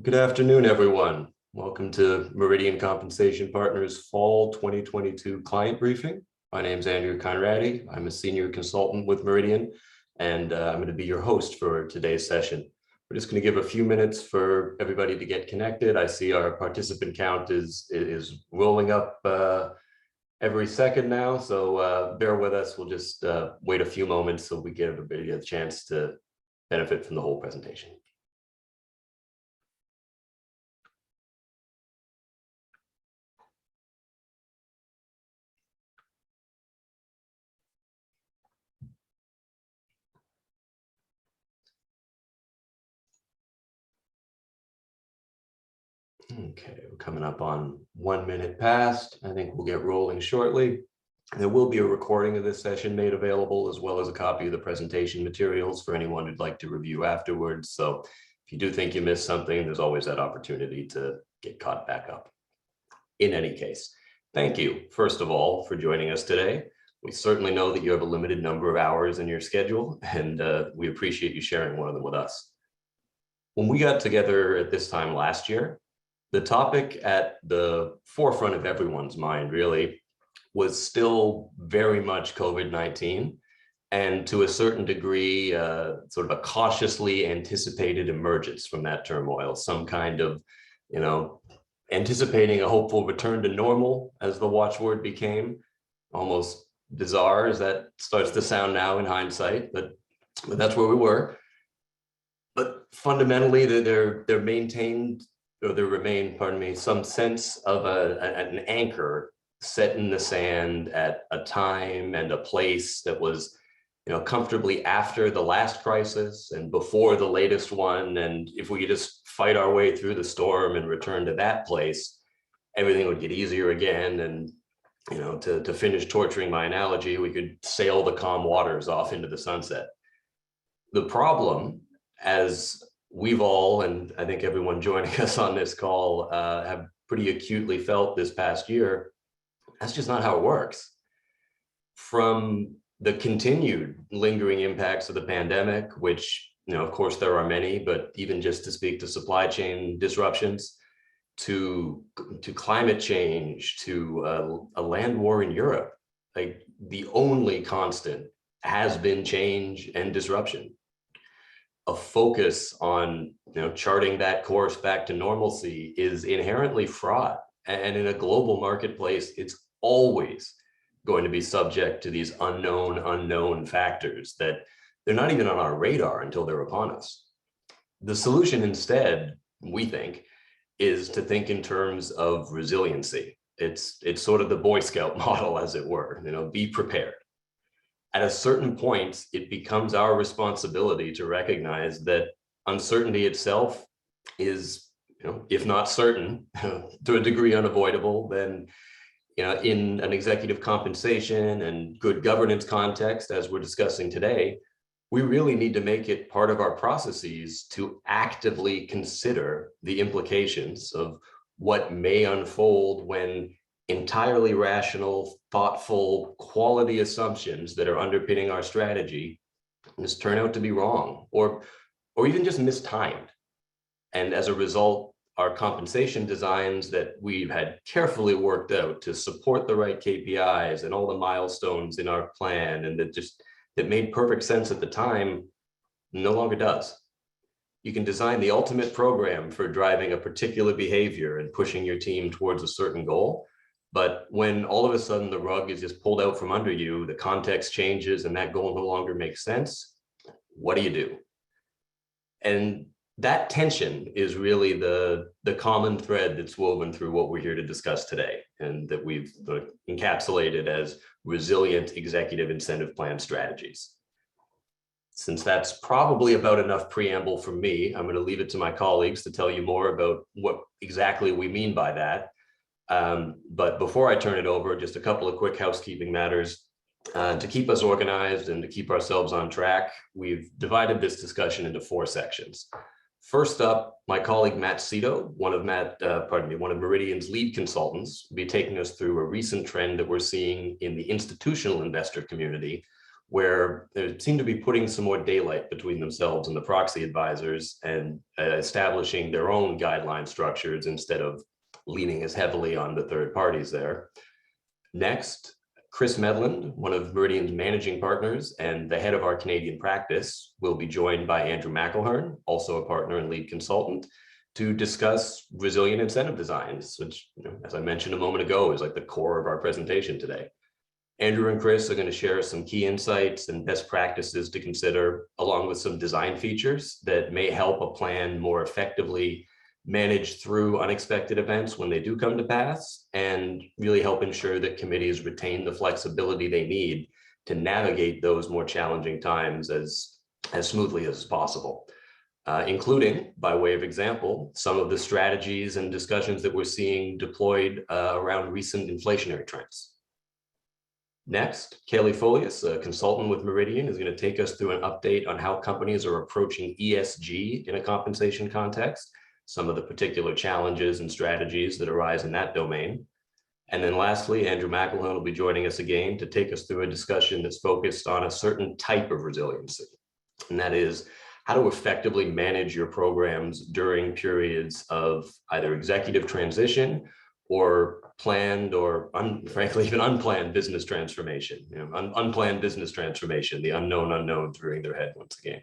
Good afternoon, everyone. Welcome to Meridian Compensation Partners Fall 2022 Client Briefing. My name is Andrew Conradi. I'm a senior consultant with Meridian, and I'm going to be your host for today's session. We're just going to give a few minutes for everybody to get connected. I see our participant count is rolling up every second now, so bear with us. We'll just wait a few moments so we give everybody a chance to benefit from the whole presentation. Okay, we're coming up on 1 minute past. I think we'll get rolling shortly. There will be a recording of this session made available, as well as a copy of the presentation materials for anyone who'd like to review afterwards. So if you do think you missed something, there's always that opportunity to get caught back up. In any case, thank you, first of all, for joining us today. We certainly know that you have a limited number of hours in your schedule, and we appreciate you sharing one of them with us. When we got together at this time last year, the topic at the forefront of everyone's mind really was still very much COVID-19, and to a certain degree, sort of a cautiously anticipated emergence from that turmoil, some kind of, anticipating a hopeful return to normal, as the watchword became. Almost bizarre as that starts to sound now in hindsight, but that's where we were. But fundamentally, there remained, some sense of an anchor set in the sand at a time and a place that was, comfortably after the last crisis and before the latest one. And if we could just fight our way through the storm and return to that place, everything would get easier again. And, to finish torturing my analogy, we could sail the calm waters off into the sunset. The problem, as we've all, and I think everyone joining us on this call, have pretty acutely felt this past year, that's just not how it works. From the continued lingering impacts of the pandemic, which, of course there are many, but even just to speak to supply chain disruptions, to climate change, to a land war in Europe, like the only constant has been change and disruption. A focus on charting that course back to normalcy is inherently fraught, and in a global marketplace, it's always going to be subject to these unknown factors that they're not even on our radar until they're upon us. The solution instead, we think, is to think in terms of resiliency. It's sort of the Boy Scout model, as it were. Be prepared. At a certain point, it becomes our responsibility to recognize that uncertainty itself is, if not certain, to a degree unavoidable. Then, in an executive compensation and good governance context, as we're discussing today, we really need to make it part of our processes to actively consider the implications of what may unfold when entirely rational, thoughtful, quality assumptions that are underpinning our strategy just turn out to be wrong or even just mistimed. And as a result, our compensation designs that we've had carefully worked out to support the right KPIs and all the milestones in our plan, and that made perfect sense at the time, no longer does. You can design the ultimate program for driving a particular behavior and pushing your team towards a certain goal. But when all of a sudden the rug is just pulled out from under you, the context changes and that goal no longer makes sense, what do you do? And that tension is really the common thread that's woven through what we're here to discuss today, and that we've encapsulated as resilient executive incentive plan strategies. Since that's probably about enough preamble from me, I'm going to leave it to my colleagues to tell you more about what exactly we mean by that. But before I turn it over, just a couple of quick housekeeping matters. To keep us organized and to keep ourselves on track, we've divided this discussion into 4 sections. First up, my colleague Matt Cito, one of Meridian's lead consultants, will be taking us through a recent trend that we're seeing in the institutional investor community, where they seem to be putting some more daylight between themselves and the proxy advisors and establishing their own guideline structures instead of leaning as heavily on the third parties there. Next, Chris Medland, one of Meridian's managing partners and the head of our Canadian practice, will be joined by Andrew McElhern, also a partner and lead consultant, to discuss resilient incentive designs, which, as I mentioned a moment ago, is like the core of our presentation today. Andrew and Chris are going to share some key insights and best practices to consider, along with some design features that may help a plan more effectively manage through unexpected events when they do come to pass, and really help ensure that committees retain the flexibility they need to navigate those more challenging times as smoothly as possible. Including, by way of example, some of the strategies and discussions that we're seeing deployed around recent inflationary trends. Next, Kaylee Folius, a consultant with Meridian, is going to take us through an update on how companies are approaching ESG in a compensation context, some of the particular challenges and strategies that arise in that domain. And then lastly, Andrew McElhern will be joining us again to take us through a discussion that's focused on a certain type of resiliency, and that is how to effectively manage your programs during periods of either executive transition or planned or frankly even unplanned business transformation. Unplanned business transformation, the unknown unknowns rearing their head once again.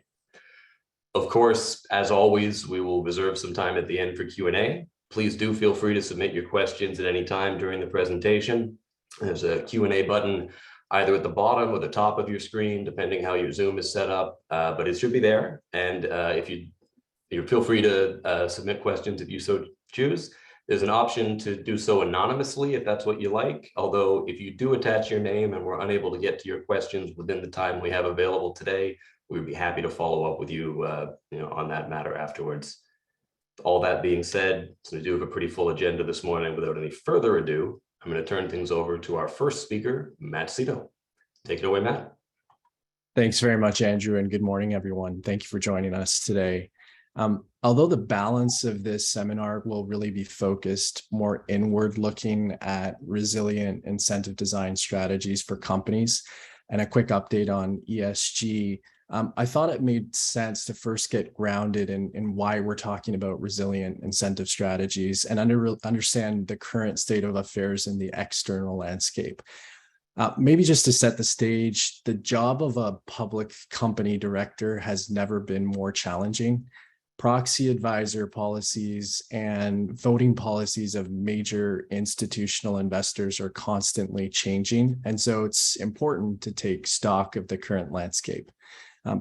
Of course, as always, we will reserve some time at the end for Q&A. Please do feel free to submit your questions at any time during the presentation. There's a Q&A button either at the bottom or the top of your screen, depending how your Zoom is set up, but it should be there. And if you feel free to submit questions if you so choose. There's an option to do so anonymously if that's what you like. Although if you do attach your name and we're unable to get to your questions within the time we have available today, we'd be happy to follow up with you, on that matter afterwards. All that being said, so we do have a pretty full agenda this morning. Without any further ado, I'm going to turn things over to our first speaker, Matt Cito. Take it away, Matt. Thanks very much, Andrew, and good morning, everyone. Thank you for joining us today. Although the balance of this seminar will really be focused more inward looking at resilient incentive design strategies for companies and a quick update on ESG, I thought it made sense to first get grounded in why we're talking about resilient incentive strategies and understand the current state of affairs in the external landscape. Maybe just to set the stage, the job of a public company director has never been more challenging. Proxy advisor policies and voting policies of major institutional investors are constantly changing. And so it's important to take stock of the current landscape.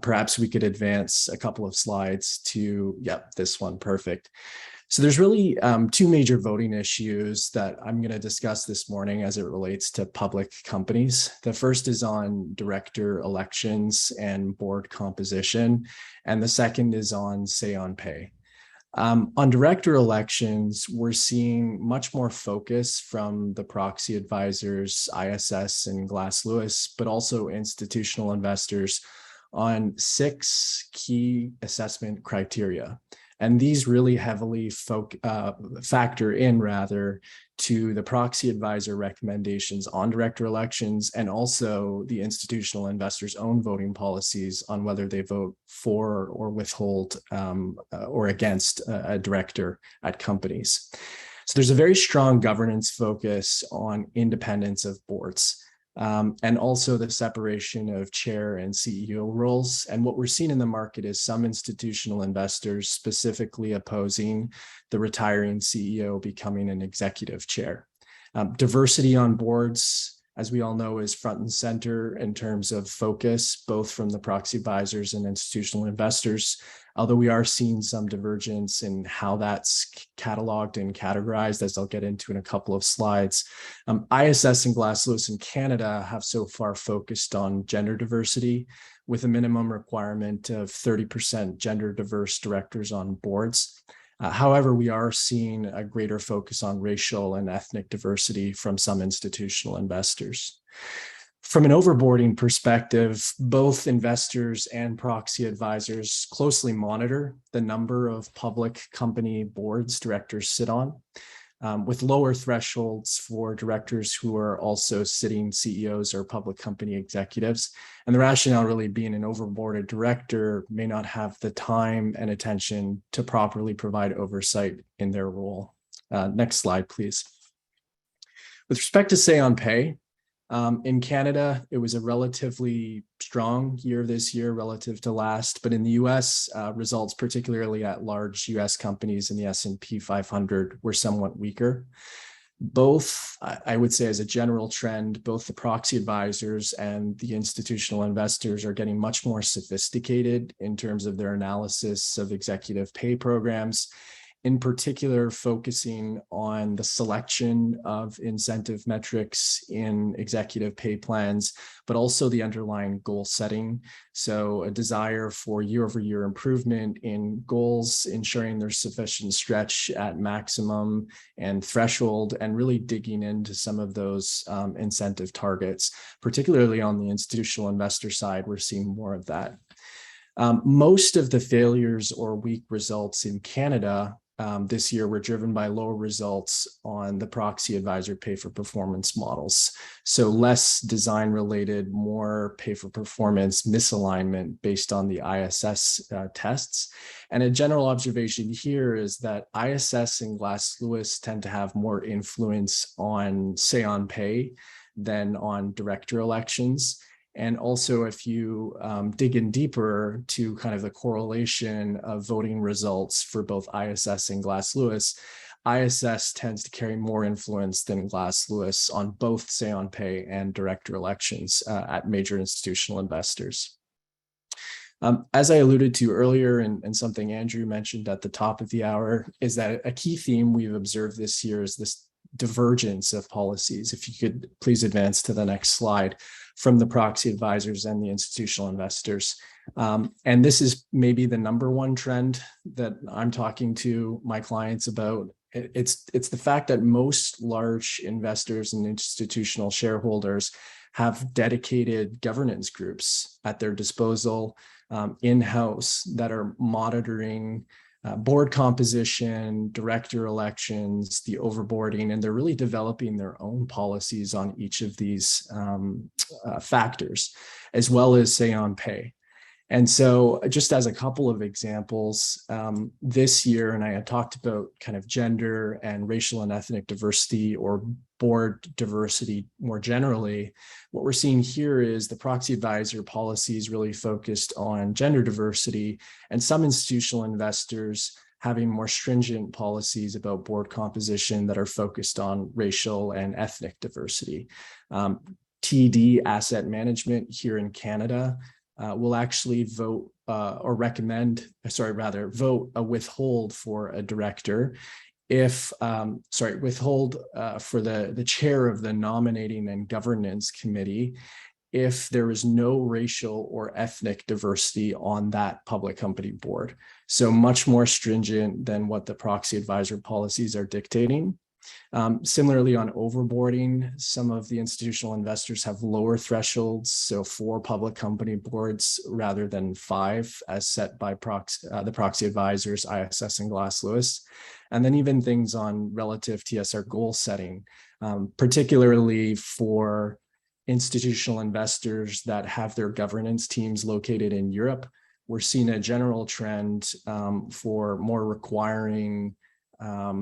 Perhaps we could advance a couple of slides to, this one, perfect. So there's really two major voting issues that I'm going to discuss this morning as it relates to public companies. The first is on director elections and board composition, and the second is on say-on-pay. On director elections, we're seeing much more focus from the proxy advisors, ISS and Glass Lewis, but also institutional investors on 6 key assessment criteria. And these really heavily factor in to the proxy advisor recommendations on director elections and also the institutional investors' own voting policies on whether they vote for or withhold or against a director at companies. So there's a very strong governance focus on independence of boards. And also the separation of chair and CEO roles. And what we're seeing in the market is some institutional investors specifically opposing the retiring CEO becoming an executive chair. Diversity on boards, as we all know, is front and center in terms of focus, both from the proxy advisors and institutional investors, although we are seeing some divergence in how that's cataloged and categorized, as I'll get into in a couple of slides. ISS and Glass Lewis in Canada have so far focused on gender diversity with a minimum requirement of 30% gender diverse directors on boards. However, we are seeing a greater focus on racial and ethnic diversity from some institutional investors. From an overboarding perspective, both investors and proxy advisors closely monitor the number of public company boards directors sit on. with lower thresholds for directors who are also sitting CEOs or public company executives. And the rationale really being an overboarded director may not have the time and attention to properly provide oversight in their role. Next slide, please. With respect to say on pay, in Canada, it was a relatively strong year this year relative to last, but in the US, results, particularly at large US companies in the S&P 500, were somewhat weaker. Both, I would say as a general trend, both the proxy advisors and the institutional investors are getting much more sophisticated in terms of their analysis of executive pay programs, in particular focusing on the selection of incentive metrics in executive pay plans, but also the underlying goal setting. So a desire for year-over-year improvement in goals, ensuring there's sufficient stretch at maximum and threshold, and really digging into some of those incentive targets. Particularly on the institutional investor side, we're seeing more of that. Most of the failures or weak results in Canada this year were driven by lower results on the proxy advisor pay for performance models. So less design related, more pay for performance misalignment based on the ISS tests. And a general observation here is that ISS and Glass Lewis tend to have more influence on say on pay than on director elections. And also, if you dig in deeper to kind of the correlation of voting results for both ISS and Glass Lewis, ISS tends to carry more influence than Glass Lewis on both say on pay and director elections at major institutional investors. As I alluded to earlier, and something Andrew mentioned at the top of the hour, is that a key theme we've observed this year is this divergence of policies. If you could please advance to the next slide, from the proxy advisors and the institutional investors. And this is maybe the number one trend that I'm talking to my clients about. It's the fact that most large investors and institutional shareholders have dedicated governance groups at their disposal in-house that are monitoring board composition, director elections, the overboarding, and they're really developing their own policies on each of these factors, as well as say on pay. And so just as a couple of examples, this year, and I had talked about kind of gender and racial and ethnic diversity or board diversity more generally, what we're seeing here is the proxy advisor policies really focused on gender diversity, and some institutional investors having more stringent policies about board composition that are focused on racial and ethnic diversity. TD Asset Management here in Canada will actually vote vote a withhold for a director if, withhold for the chair of the nominating and governance committee if there is no racial or ethnic diversity on that public company board. So much more stringent than what the proxy advisor policies are dictating. Similarly, on overboarding, some of the institutional investors have lower thresholds, so 4 public company boards rather than 5 as set by the proxy advisors, ISS and Glass Lewis. And then even things on relative TSR goal setting, particularly for institutional investors that have their governance teams located in Europe. We're seeing a general trend for more requiring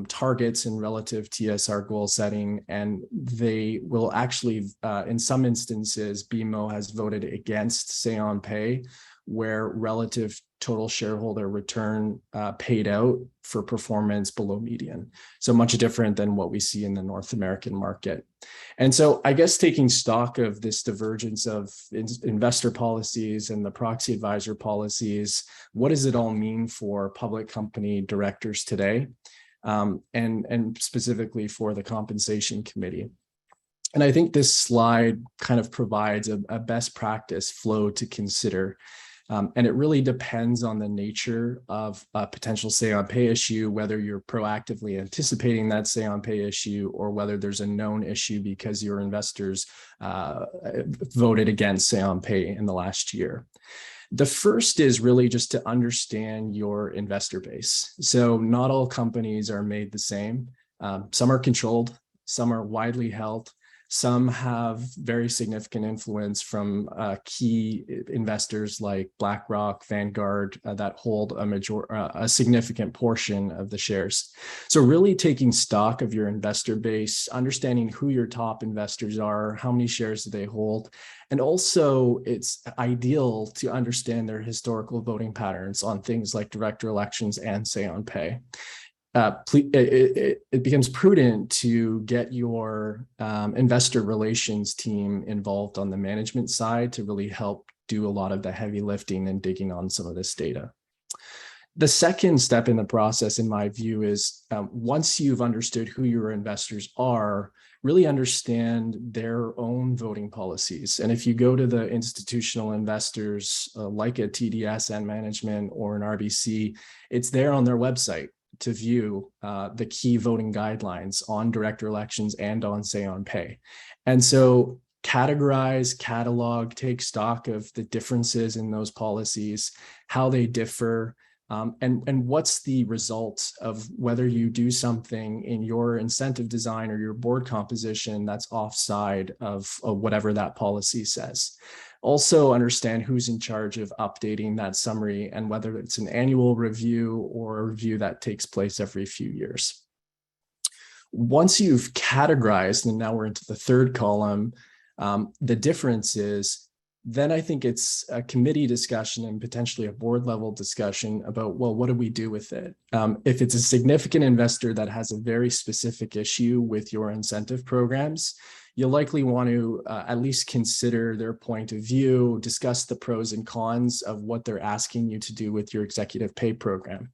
targets in relative TSR goal setting, and they will actually, in some instances, BMO has voted against say on pay, where relative total shareholder return paid out for performance below median. So much different than what we see in the North American market. And so I guess taking stock of this divergence of investor policies and the proxy advisor policies, what does it all mean for public company directors today? And specifically for the compensation committee. And I think this slide kind of provides a best practice flow to consider. And it really depends on the nature of a potential say on pay issue, whether you're proactively anticipating that say on pay issue or whether there's a known issue because your investors voted against say on pay in the last year. The first is really just to understand your investor base. So not all companies are made the same. Some are controlled, some are widely held, some have very significant influence from key investors like BlackRock, Vanguard, that hold a significant portion of the shares. So really taking stock of your investor base, understanding who your top investors are, how many shares do they hold, and also it's ideal to understand their historical voting patterns on things like director elections and say on pay. It becomes prudent to get your investor relations team involved on the management side to really help do a lot of the heavy lifting and digging on some of this data. The second step in the process, in my view, is once you've understood who your investors are, really understand their own voting policies. And if you go to the institutional investors like a TD Asset Management or an RBC, it's there on their website to view the key voting guidelines on director elections and on say on pay. And so categorize, catalog, take stock of the differences in those policies, how they differ, and what's the result of whether you do something in your incentive design or your board composition that's offside of whatever that policy says. Also understand who's in charge of updating that summary and whether it's an annual review or a review that takes place every few years. Once you've categorized, and now we're into the third column, the difference is, then I think it's a committee discussion and potentially a board level discussion about, well, what do we do with it? If it's a significant investor that has a very specific issue with your incentive programs, you'll likely want to at least consider their point of view, discuss the pros and cons of what they're asking you to do with your executive pay program.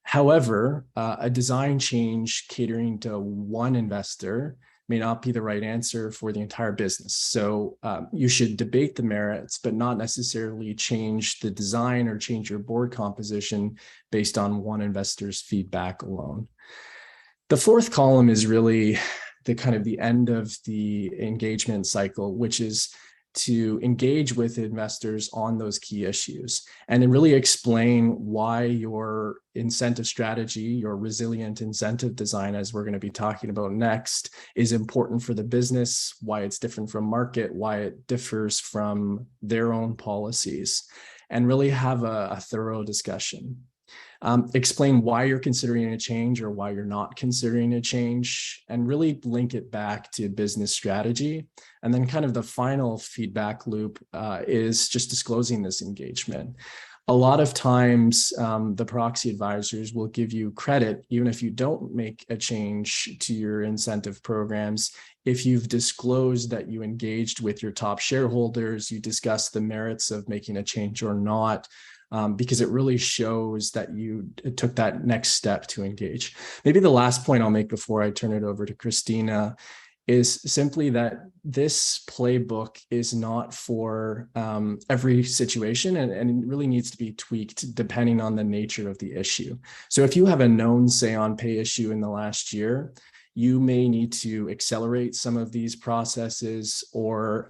However, a design change catering to one investor may not be the right answer for the entire business. So you should debate the merits, but not necessarily change the design or change your board composition based on one investor's feedback alone. The fourth column is really the kind of the end of the engagement cycle, which is to engage with investors on those key issues and then really explain why your incentive strategy, your resilient incentive design, as we're going to be talking about next, is important for the business, why it's different from market, why it differs from their own policies, and really have a thorough discussion. Explain why you're considering a change or why you're not considering a change, and really link it back to business strategy. And then kind of the final feedback loop is just disclosing this engagement. A lot of times, the proxy advisors will give you credit, even if you don't make a change to your incentive programs, if you've disclosed that you engaged with your top shareholders, you discussed the merits of making a change or not, because it really shows that you took that next step to engage. Maybe the last point I'll make before I turn it over to Christina is simply that this playbook is not for every situation, and it really needs to be tweaked depending on the nature of the issue. So if you have a known say on pay issue in the last year, you may need to accelerate some of these processes or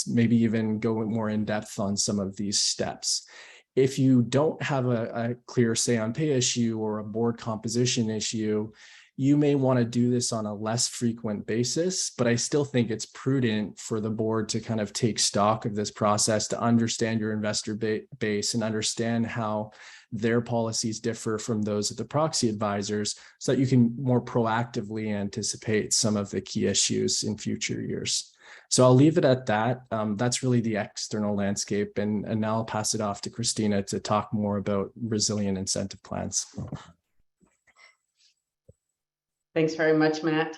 maybe even go more in depth on some of these steps. If you don't have a clear say on pay issue or a board composition issue, you may want to do this on a less frequent basis, but I still think it's prudent for the board to kind of take stock of this process to understand your investor base and understand how their policies differ from those of the proxy advisors so that you can more proactively anticipate some of the key issues in future years. So I'll leave it at that. That's really the external landscape. And now I'll pass it off to Christina to talk more about resilient incentive plans. Thanks very much, Matt.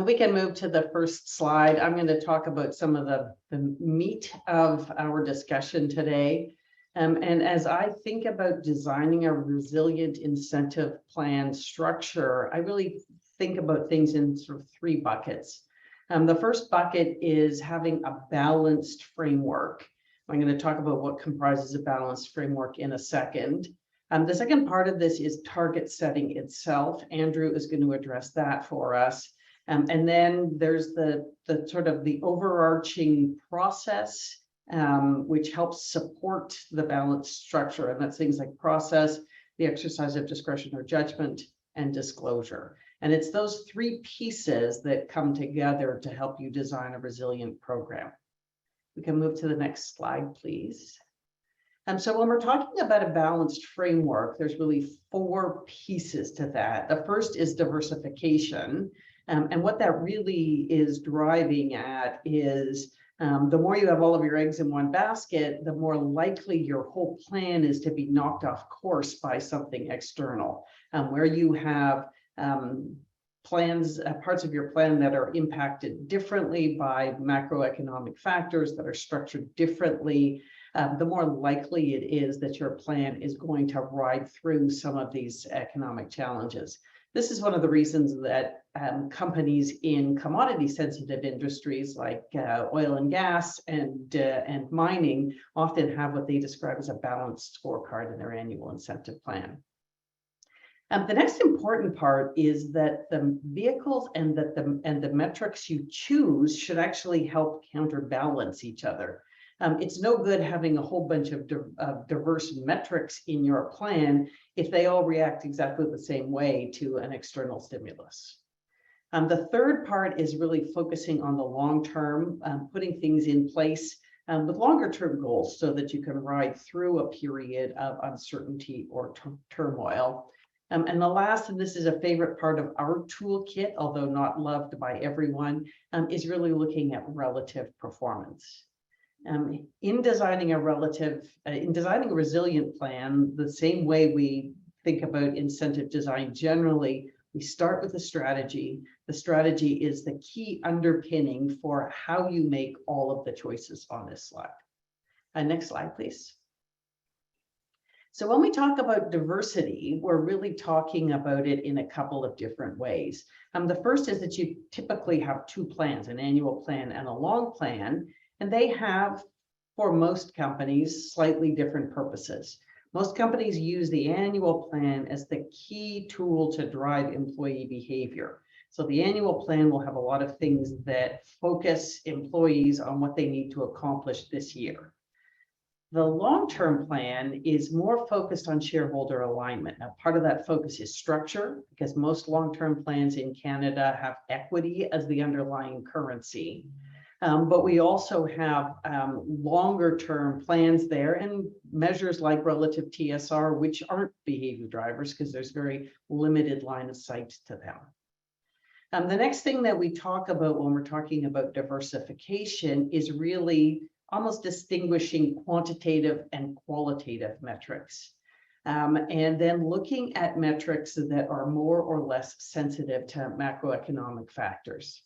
We can move to the first slide. I'm going to talk about some of the meat of our discussion today. And as I think about designing a resilient incentive plan structure, I really think about things in sort of three buckets. The first bucket is having a balanced framework. I'm going to talk about what comprises a balanced framework in a second. The second part of this is target setting itself. Andrew is going to address that for us. And then there's the sort of the overarching process, which helps support the balanced structure. And that's things like process, the exercise of discretion or judgment, and disclosure. And it's those three pieces that come together to help you design a resilient program. We can move to the next slide, please. So when we're talking about a balanced framework, there's really four pieces to that. The first is diversification. And what that really is driving at is the more you have all of your eggs in one basket, the more likely your whole plan is to be knocked off course by something external, where you have plans, parts of your plan that are impacted differently by macroeconomic factors that are structured differently. The more likely it is that your plan is going to ride through some of these economic challenges. This is one of the reasons that companies in commodity-sensitive industries like oil and gas and mining often have what they describe as a balanced scorecard in their annual incentive plan. The next important part is that the vehicles and the metrics you choose should actually help counterbalance each other. It's no good having a whole bunch of diverse metrics in your plan if they all react exactly the same way to an external stimulus. The third part is really focusing on the long term, putting things in place with longer term goals so that you can ride through a period of uncertainty or turmoil. And the last, and this is a favorite part of our toolkit, although not loved by everyone, is really looking at relative performance. In designing a resilient plan, the same way we think about incentive design generally, we start with a strategy. The strategy is the key underpinning for how you make all of the choices on this slide. Next slide, please. So when we talk about diversity, we're really talking about it in a couple of different ways. The first is that you typically have two plans, an annual plan and a long plan. And they have, for most companies, slightly different purposes. Most companies use the annual plan as the key tool to drive employee behavior. So the annual plan will have a lot of things that focus employees on what they need to accomplish this year. The long-term plan is more focused on shareholder alignment. Now, part of that focus is structure, because most long-term plans in Canada have equity as the underlying currency. But we also have longer term plans there and measures like relative TSR, which aren't behavior drivers because there's very limited line of sight to them. The next thing that we talk about when we're talking about diversification is really almost distinguishing quantitative and qualitative metrics. And then looking at metrics that are more or less sensitive to macroeconomic factors.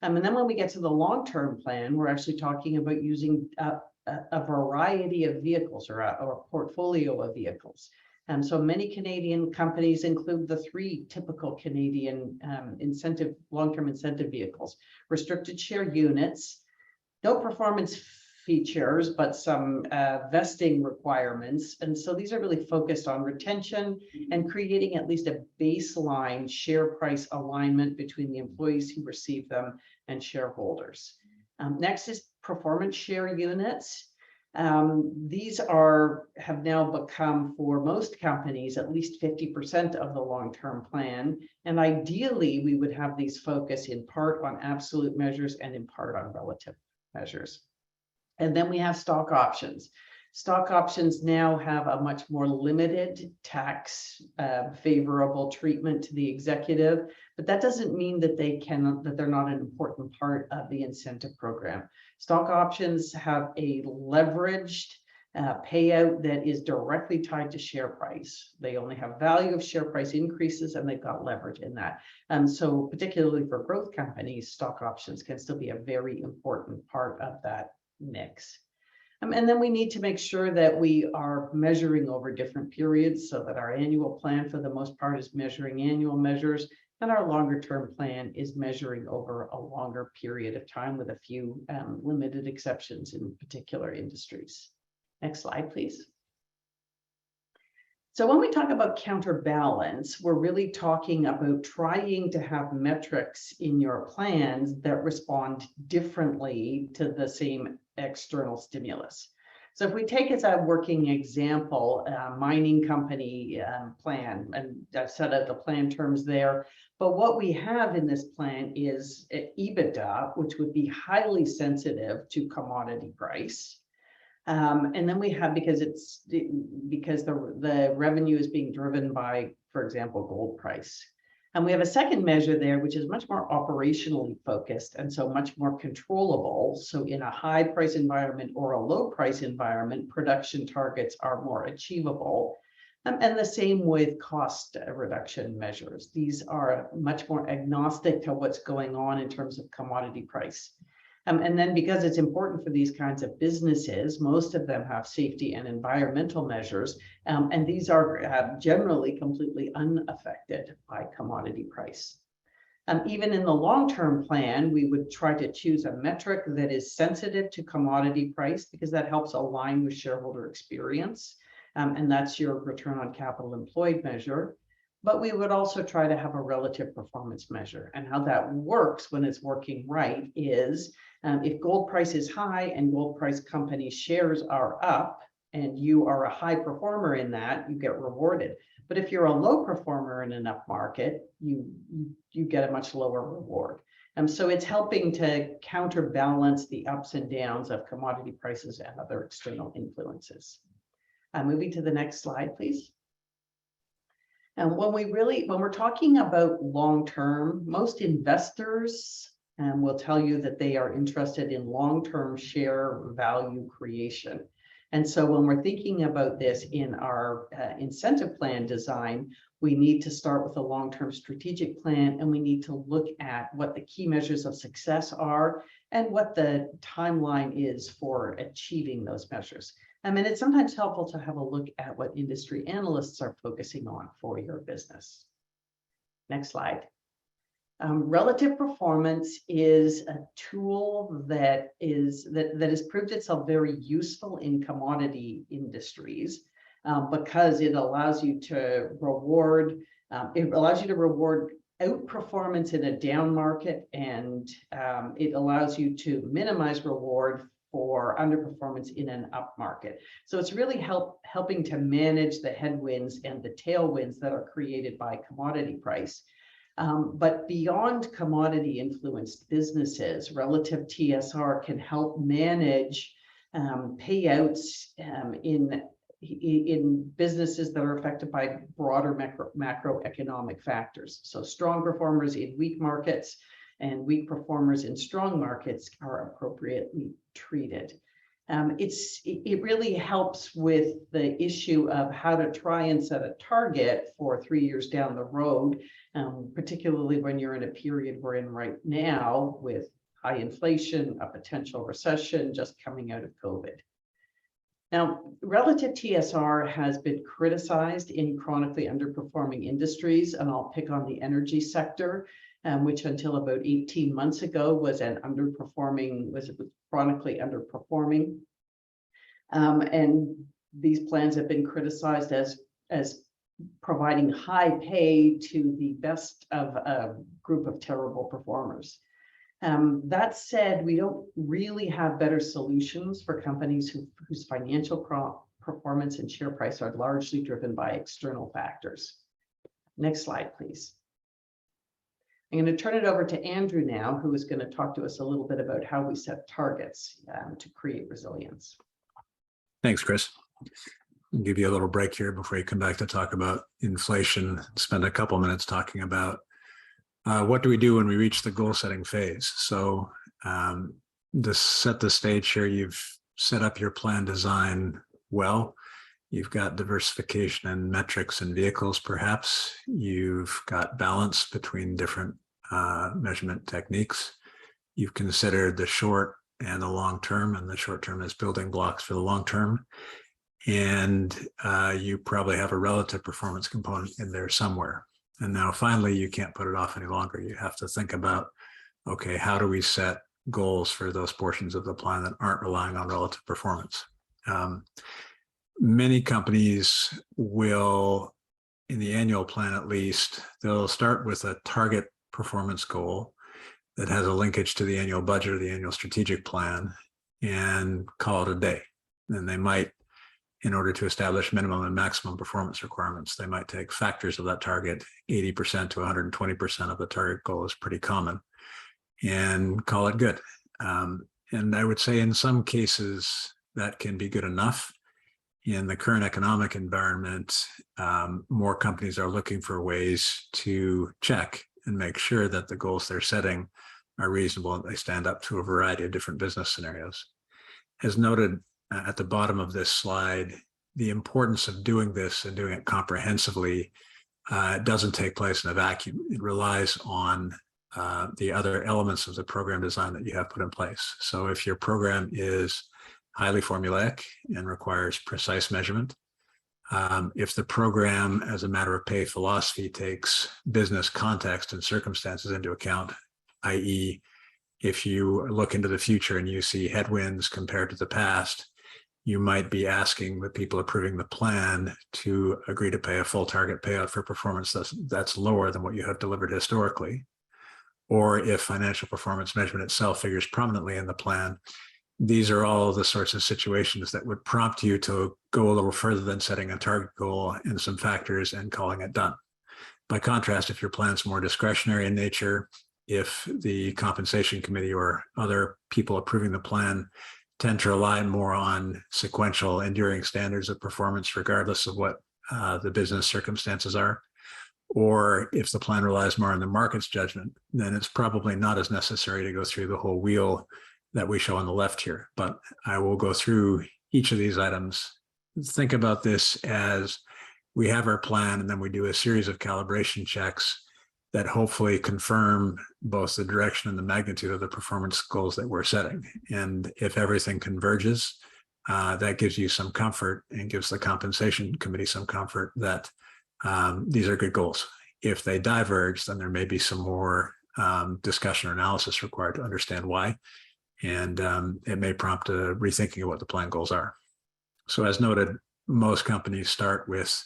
And then when we get to the long-term plan, we're actually talking about using a variety of vehicles or a portfolio of vehicles. So many Canadian companies include the three typical Canadian long-term incentive vehicles: restricted share units, no performance features, but some vesting requirements. And so these are really focused on retention and creating at least a baseline share price alignment between the employees who receive them and shareholders. Next is performance share units. These have now become, for most companies, at least 50% of the long-term plan. And ideally, we would have these focus in part on absolute measures and in part on relative measures. And then we have stock options. Stock options now have a much more limited tax favorable treatment to the executive, but that doesn't mean that they're not an important part of the incentive program. Stock options have a leveraged payout that is directly tied to share price. They only have value if share price increases, and they've got leverage in that. So particularly for growth companies, stock options can still be a very important part of that mix. And then we need to make sure that we are measuring over different periods so that our annual plan, for the most part, is measuring annual measures, and our longer term plan is measuring over a longer period of time with a few limited exceptions in particular industries. Next slide, please. So when we talk about counterbalance, we're really talking about trying to have metrics in your plans that respond differently to the same external stimulus. So if we take as a working example, a mining company plan, and I've set out the plan terms there, but what we have in this plan is EBITDA, which would be highly sensitive to commodity price. And then we have, because the revenue is being driven by, for example, gold price. And we have a second measure there, which is much more operationally focused and so much more controllable. So in a high price environment or a low price environment, production targets are more achievable. And the same with cost reduction measures. These are much more agnostic to what's going on in terms of commodity price. And then because it's important for these kinds of businesses, most of them have safety and environmental measures, and these are generally completely unaffected by commodity price. Even in the long-term plan, we would try to choose a metric that is sensitive to commodity price because that helps align with shareholder experience, and that's your return on capital employed measure. But we would also try to have a relative performance measure. And how that works when it's working right is if gold price is high and gold price company shares are up and you are a high performer in that, you get rewarded. But if you're a low performer in an up market, you get a much lower reward. So it's helping to counterbalance the ups and downs of commodity prices and other external influences. Moving to the next slide, please. And when we're talking about long-term, most investors will tell you that they are interested in long-term share value creation. And so when we're thinking about this in our incentive plan design, we need to start with a long-term strategic plan, and we need to look at what the key measures of success are and what the timeline is for achieving those measures. And it's sometimes helpful to have a look at what industry analysts are focusing on for your business. Next slide. Relative performance is a tool that has proved itself very useful in commodity industries because it allows you to reward outperformance in a down market, and it allows you to minimize reward for underperformance in an up market. So it's really helping to manage the headwinds and the tailwinds that are created by commodity price. But beyond commodity influenced businesses, relative TSR can help manage payouts in businesses that are affected by broader macroeconomic factors. So strong performers in weak markets and weak performers in strong markets are appropriately treated. It really helps with the issue of how to try and set a target for 3 years down the road, particularly when you're in a period we're in right now with high inflation, a potential recession, just coming out of COVID. Now, relative TSR has been criticized in chronically underperforming industries, and I'll pick on the energy sector, which until about 18 months ago was chronically underperforming. And these plans have been criticized as providing high pay to the best of a group of terrible performers. That said, we don't really have better solutions for companies whose financial performance and share price are largely driven by external factors. Next slide, please. I'm going to turn it over to Andrew now, who is going to talk to us a little bit about how we set targets to create resilience. Thanks, Chris. I'll give you a little break here before you come back to talk about inflation. Spend a couple minutes talking about what do we do when we reach the goal setting phase. So to set the stage here, you've set up your plan design well. You've got diversification in metrics and vehicles, perhaps. You've got balance between different measurement techniques. You've considered the short and the long term, and the short term is building blocks for the long term. And you probably have a relative performance component in there somewhere. And now finally, you can't put it off any longer. You have to think about, okay, how do we set goals for those portions of the plan that aren't relying on relative performance? Many companies will, in the annual plan at least, they'll start with a target performance goal that has a linkage to the annual budget or the annual strategic plan and call it a day. And they might, in order to establish minimum and maximum performance requirements, they might take factors of that target. 80% to 120% of the target goal is pretty common, and call it good. And I would say in some cases that can be good enough. In the current economic environment, more companies are looking for ways to check and make sure that the goals they're setting are reasonable and they stand up to a variety of different business scenarios. As noted at the bottom of this slide, the importance of doing this and doing it comprehensively doesn't take place in a vacuum. It relies on the other elements of the program design that you have put in place. So if your program is highly formulaic and requires precise measurement, if the program, as a matter of pay philosophy, takes business context and circumstances into account, i.e., if you look into the future and you see headwinds compared to the past, you might be asking the people approving the plan to agree to pay a full target payout for performance that's lower than what you have delivered historically. Or if financial performance measurement itself figures prominently in the plan, these are all the sorts of situations that would prompt you to go a little further than setting a target goal and some factors and calling it done. By contrast, if your plan's more discretionary in nature, if the compensation committee or other people approving the plan tend to rely more on sequential enduring standards of performance, regardless of what the business circumstances are, or if the plan relies more on the market's judgment, then it's probably not as necessary to go through the whole wheel that we show on the left here. But I will go through each of these items. Think about this as we have our plan, and then we do a series of calibration checks that hopefully confirm both the direction and the magnitude of the performance goals that we're setting. And if everything converges, that gives you some comfort and gives the compensation committee some comfort that these are good goals. If they diverge, then there may be some more discussion or analysis required to understand why. And it may prompt a rethinking of what the plan goals are. So as noted, most companies start with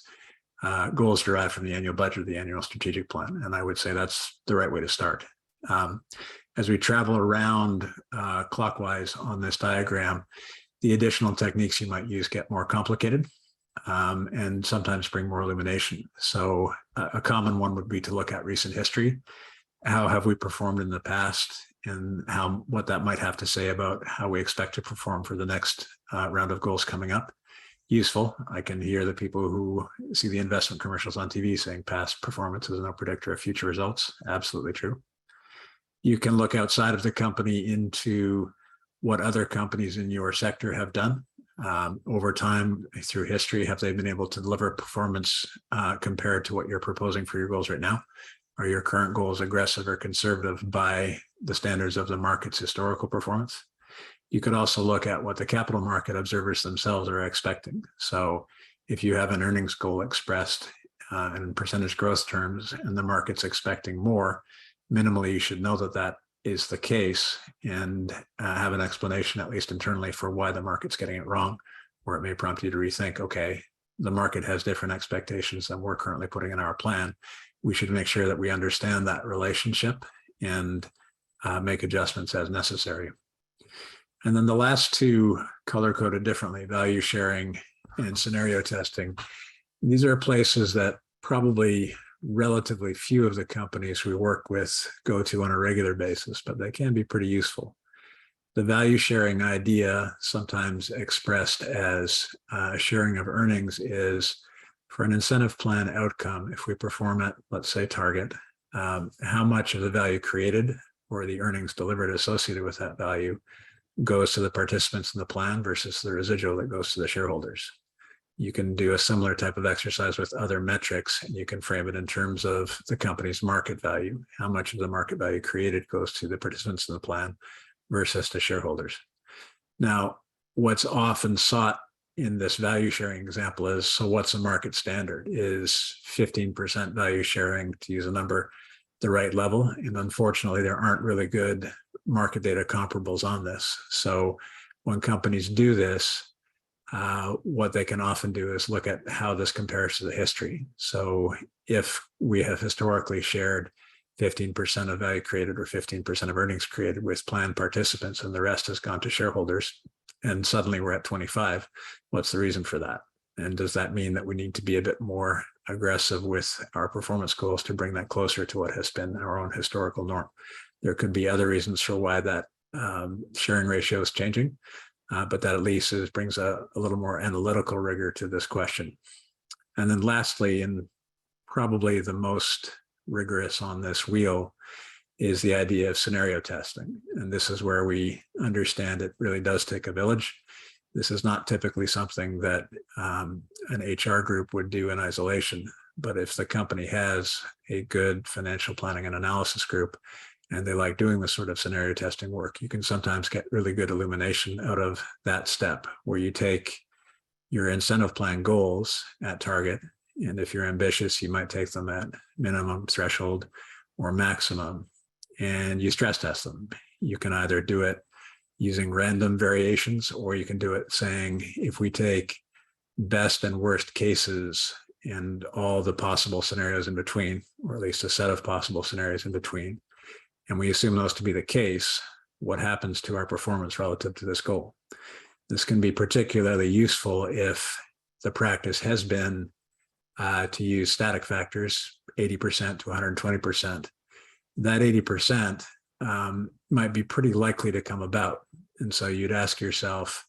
goals derived from the annual budget, the annual strategic plan. And I would say that's the right way to start. As we travel around clockwise on this diagram, the additional techniques you might use get more complicated and sometimes bring more illumination. So a common one would be to look at recent history. How have we performed in the past, and what that might have to say about how we expect to perform for the next round of goals coming up. Useful. I can hear the people who see the investment commercials on TV saying past performance is no predictor of future results. Absolutely true. You can look outside of the company into what other companies in your sector have done. Over time, through history, have they been able to deliver performance compared to what you're proposing for your goals right now? Are your current goals aggressive or conservative by the standards of the market's historical performance? You could also look at what the capital market observers themselves are expecting. So if you have an earnings goal expressed in percentage growth terms and the market's expecting more, minimally, you should know that that is the case and have an explanation, at least internally, for why the market's getting it wrong, or it may prompt you to rethink, okay, the market has different expectations than we're currently putting in our plan. We should make sure that we understand that relationship and make adjustments as necessary. And then the last two, color-coded differently, value sharing and scenario testing. These are places that probably relatively few of the companies we work with go to on a regular basis, but they can be pretty useful. The value sharing idea, sometimes expressed as sharing of earnings, is for an incentive plan outcome, if we perform at, let's say, target, how much of the value created or the earnings delivered associated with that value goes to the participants in the plan versus the residual that goes to the shareholders. You can do a similar type of exercise with other metrics, and you can frame it in terms of the company's market value. How much of the market value created goes to the participants in the plan versus to shareholders. Now, what's often sought in this value sharing example is, so what's the market standard? Is 15% value sharing, to use a number, the right level? And unfortunately, there aren't really good market data comparables on this. So when companies do this, what they can often do is look at how this compares to the history. So if we have historically shared 15% of value created or 15% of earnings created with plan participants and the rest has gone to shareholders, and suddenly we're at 25. What's the reason for that? And does that mean that we need to be a bit more aggressive with our performance goals to bring that closer to what has been our own historical norm? There could be other reasons for why that sharing ratio is changing, but that at least brings a little more analytical rigor to this question. And then lastly, and probably the most rigorous on this wheel, is the idea of scenario testing. And this is where we understand it really does take a village. This is not typically something that an HR group would do in isolation, but if the company has a good financial planning and analysis group, and they like doing this sort of scenario testing work, you can sometimes get really good illumination out of that step, where you take your incentive plan goals at target, and if you're ambitious, you might take them at minimum, threshold, or maximum, and you stress test them. You can either do it using random variations, or you can do it saying, if we take best and worst cases and all the possible scenarios in between, or at least a set of possible scenarios in between, and we assume those to be the case, what happens to our performance relative to this goal? This can be particularly useful if the practice has been to use static factors, 80% to 120%. That 80% might be pretty likely to come about. And so you'd ask yourself,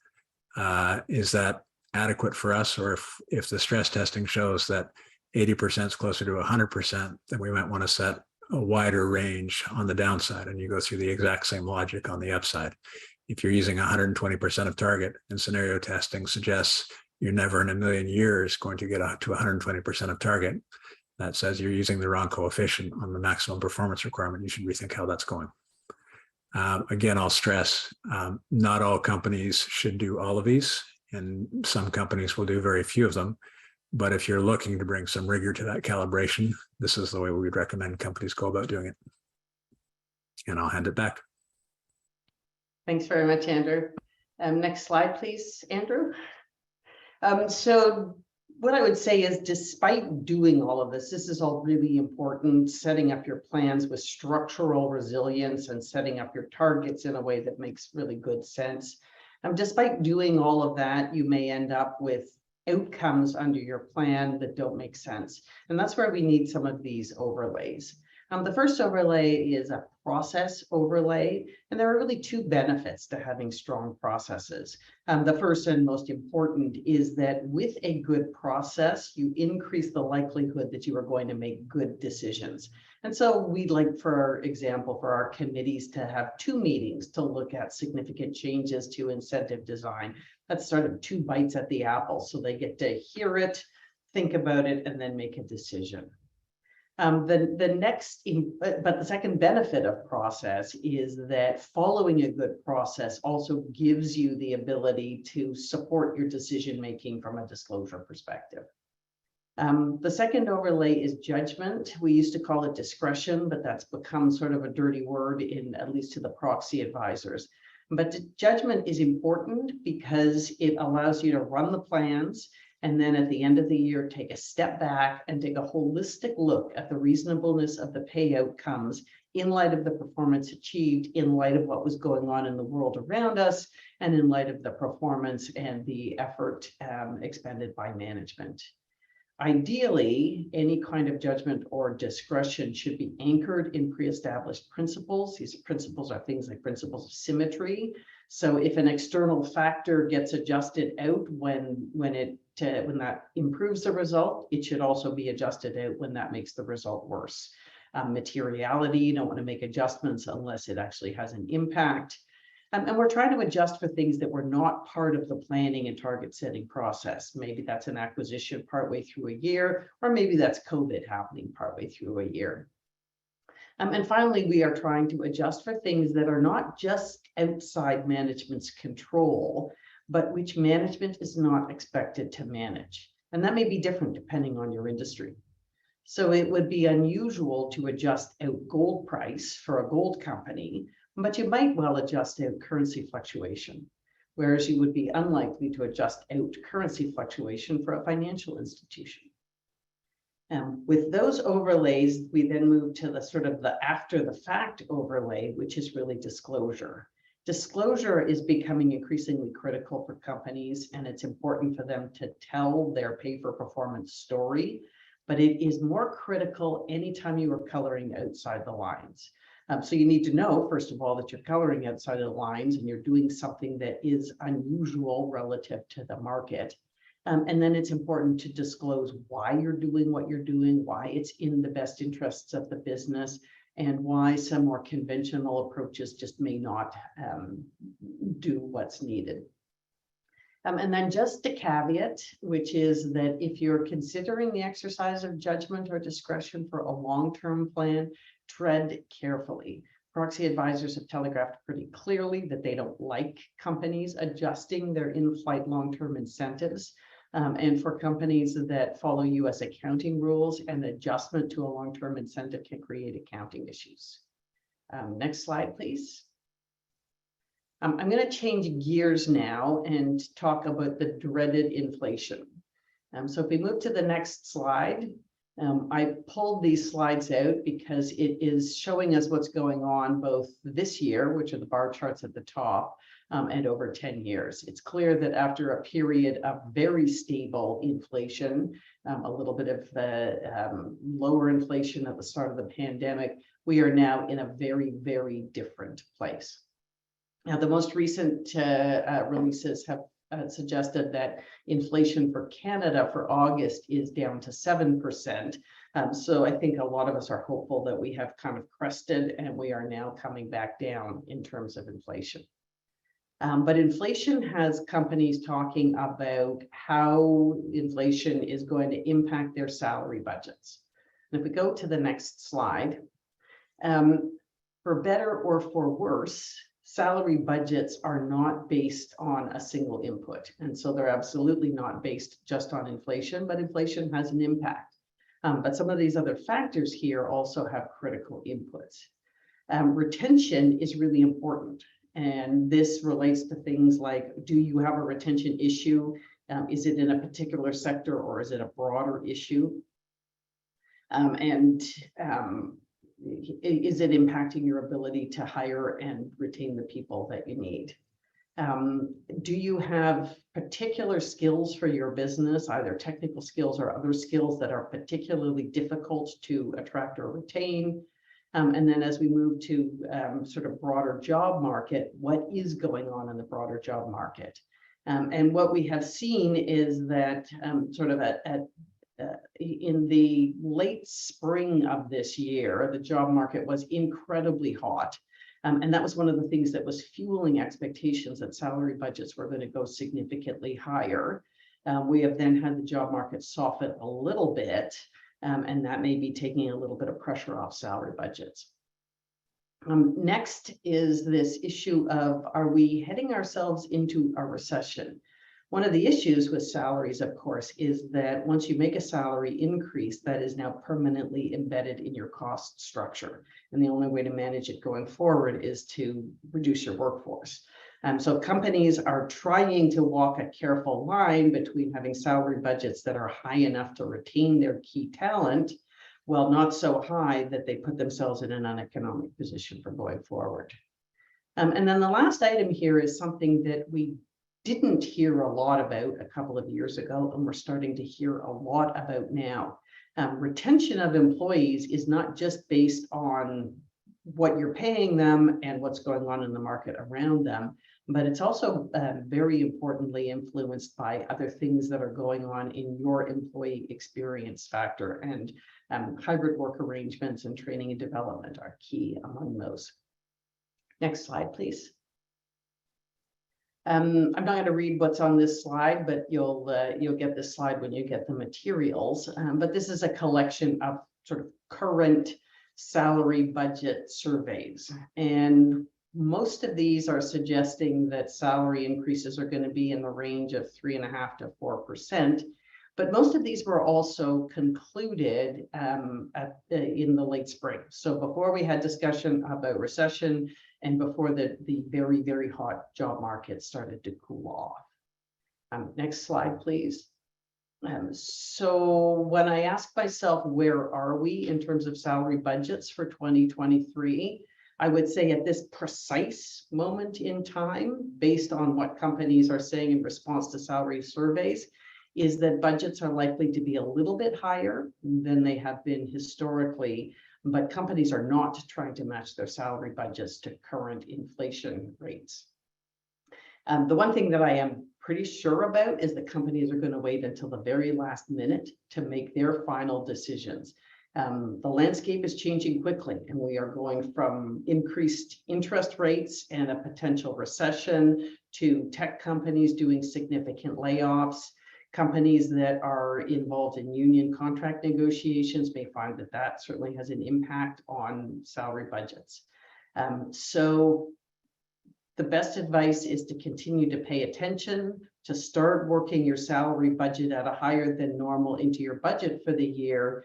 is that adequate for us? Or if the stress testing shows that 80% is closer to 100%, then we might want to set a wider range on the downside, and you go through the exact same logic on the upside. If you're using 120% of target, and scenario testing suggests you're never in a million years going to get to 120% of target, that says you're using the wrong coefficient on the maximum performance requirement. You should rethink how that's going. Again, I'll stress, not all companies should do all of these, and some companies will do very few of them. But if you're looking to bring some rigor to that calibration, this is the way we would recommend companies go about doing it. And I'll hand it back. Thanks very much, Andrew. Next slide, please, Andrew. So what I would say is, despite doing all of this, this is all really important, setting up your plans with structural resilience and setting up your targets in a way that makes really good sense. Despite doing all of that, you may end up with outcomes under your plan that don't make sense. And that's where we need some of these overlays. The first overlay is a process overlay, and there are really two benefits to having strong processes. The first and most important is that with a good process, you increase the likelihood that you are going to make good decisions. And so we'd like, for example, for our committees to have 2 meetings to look at significant changes to incentive design. That's sort of 2 bites at the apple. So they get to hear it, think about it, and then make a decision. But the second benefit of process is that following a good process also gives you the ability to support your decision-making from a disclosure perspective. The second overlay is judgment. We used to call it discretion, but that's become sort of a dirty word, at least to the proxy advisors. But judgment is important because it allows you to run the plans, and then at the end of the year, take a step back and take a holistic look at the reasonableness of the pay outcomes in light of the performance achieved, in light of what was going on in the world around us, and in light of the performance and the effort expended by management. Ideally, any kind of judgment or discretion should be anchored in pre-established principles. These principles are things like principles of symmetry. So if an external factor gets adjusted out when that improves the result, it should also be adjusted out when that makes the result worse. Materiality, you don't want to make adjustments unless it actually has an impact. And we're trying to adjust for things that were not part of the planning and target setting process. Maybe that's an acquisition partway through a year, or maybe that's COVID happening partway through a year. And finally, we are trying to adjust for things that are not just outside management's control, but which management is not expected to manage. And that may be different depending on your industry. So it would be unusual to adjust out gold price for a gold company, but you might well adjust out currency fluctuation, whereas you would be unlikely to adjust out currency fluctuation for a financial institution. With those overlays, we then move to the sort of the after the fact overlay, which is really disclosure. Disclosure is becoming increasingly critical for companies, and it's important for them to tell their pay for performance story, but it is more critical anytime you are coloring outside the lines. So you need to know, first of all, that you're coloring outside of the lines and you're doing something that is unusual relative to the market. And then it's important to disclose why you're doing what you're doing, why it's in the best interests of the business, and why some more conventional approaches just may not do what's needed. And then just a caveat, which is that if you're considering the exercise of judgment or discretion for a long-term plan, tread carefully. Proxy advisors have telegraphed pretty clearly that they don't like companies adjusting their in-flight long-term incentives. And for companies that follow US accounting rules, an adjustment to a long-term incentive can create accounting issues. Next slide, please. I'm going to change gears now and talk about the dreaded inflation. So if we move to the next slide, I pulled these slides out because it is showing us what's going on both this year, which are the bar charts at the top, and over 10 years. It's clear that after a period of very stable inflation, a little bit of lower inflation at the start of the pandemic, we are now in a very, very different place. Now, the most recent releases have suggested that inflation for Canada for August is down to 7%. So I think a lot of us are hopeful that we have kind of crested and we are now coming back down in terms of inflation. But inflation has companies talking about how inflation is going to impact their salary budgets. And if we go to the next slide, for better or for worse, salary budgets are not based on a single input. And so they're absolutely not based just on inflation, but inflation has an impact. But some of these other factors here also have critical inputs. Retention is really important. And this relates to things like, do you have a retention issue? Is it in a particular sector or is it a broader issue? Is it impacting your ability to hire and retain the people that you need? Do you have particular skills for your business, either technical skills or other skills that are particularly difficult to attract or retain? And then as we move to sort of broader job market, what is going on in the broader job market? And what we have seen is that sort of in the late spring of this year, the job market was incredibly hot. And that was one of the things that was fueling expectations that salary budgets were going to go significantly higher. We have then had the job market soften a little bit, and that may be taking a little bit of pressure off salary budgets. Next is this issue of, are we heading ourselves into a recession? One of the issues with salaries, of course, is that once you make a salary increase, that is now permanently embedded in your cost structure. And the only way to manage it going forward is to reduce your workforce. So companies are trying to walk a careful line between having salary budgets that are high enough to retain their key talent, while not so high that they put themselves in an uneconomic position for going forward. And then the last item here is something that we didn't hear a lot about a couple of years ago, and we're starting to hear a lot about now. Retention of employees is not just based on what you're paying them and what's going on in the market around them, but it's also very importantly influenced by other things that are going on in your employee experience factor, and hybrid work arrangements and training and development are key among those. Next slide, please. I'm not going to read what's on this slide, but you'll get this slide when you get the materials. But this is a collection of sort of current salary budget surveys. And most of these are suggesting that salary increases are going to be in the range of 3.5% to 4%. But most of these were also concluded in the late spring. So before we had discussion about recession and before the very, very hot job market started to cool off. Next slide, please. So when I ask myself, where are we in terms of salary budgets for 2023? I would say at this precise moment in time, based on what companies are saying in response to salary surveys, is that budgets are likely to be a little bit higher than they have been historically, but companies are not trying to match their salary budgets to current inflation rates. The one thing that I am pretty sure about is that companies are going to wait until the very last minute to make their final decisions. The landscape is changing quickly, and we are going from increased interest rates and a potential recession to tech companies doing significant layoffs. Companies that are involved in union contract negotiations may find that that certainly has an impact on salary budgets. So the best advice is to continue to pay attention, to start working your salary budget at a higher than normal into your budget for the year,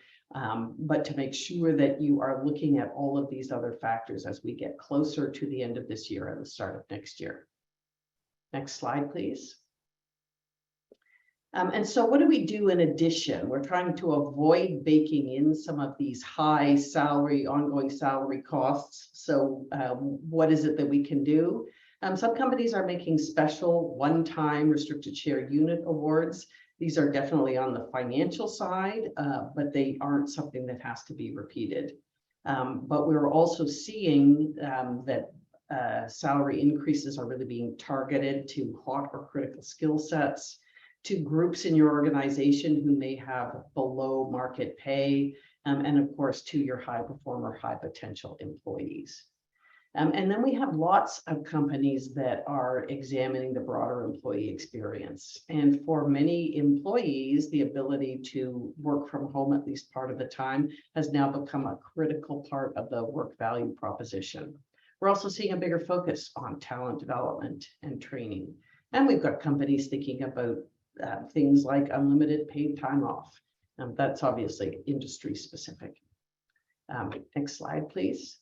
but to make sure that you are looking at all of these other factors as we get closer to the end of this year and the start of next year. Next slide, please. And so what do we do in addition? We're trying to avoid baking in some of these high salary, ongoing salary costs. So what is it that we can do? Some companies are making special one-time restricted share unit awards. These are definitely on the financial side, but they aren't something that has to be repeated. But we're also seeing that salary increases are really being targeted to hot or critical skill sets, to groups in your organization who may have below market pay, and of course to your high performer, high potential employees. And then we have lots of companies that are examining the broader employee experience. And for many employees, the ability to work from home at least part of the time has now become a critical part of the work value proposition. We're also seeing a bigger focus on talent development and training. And we've got companies thinking about things like unlimited paid time off. That's obviously industry specific. Next slide, please.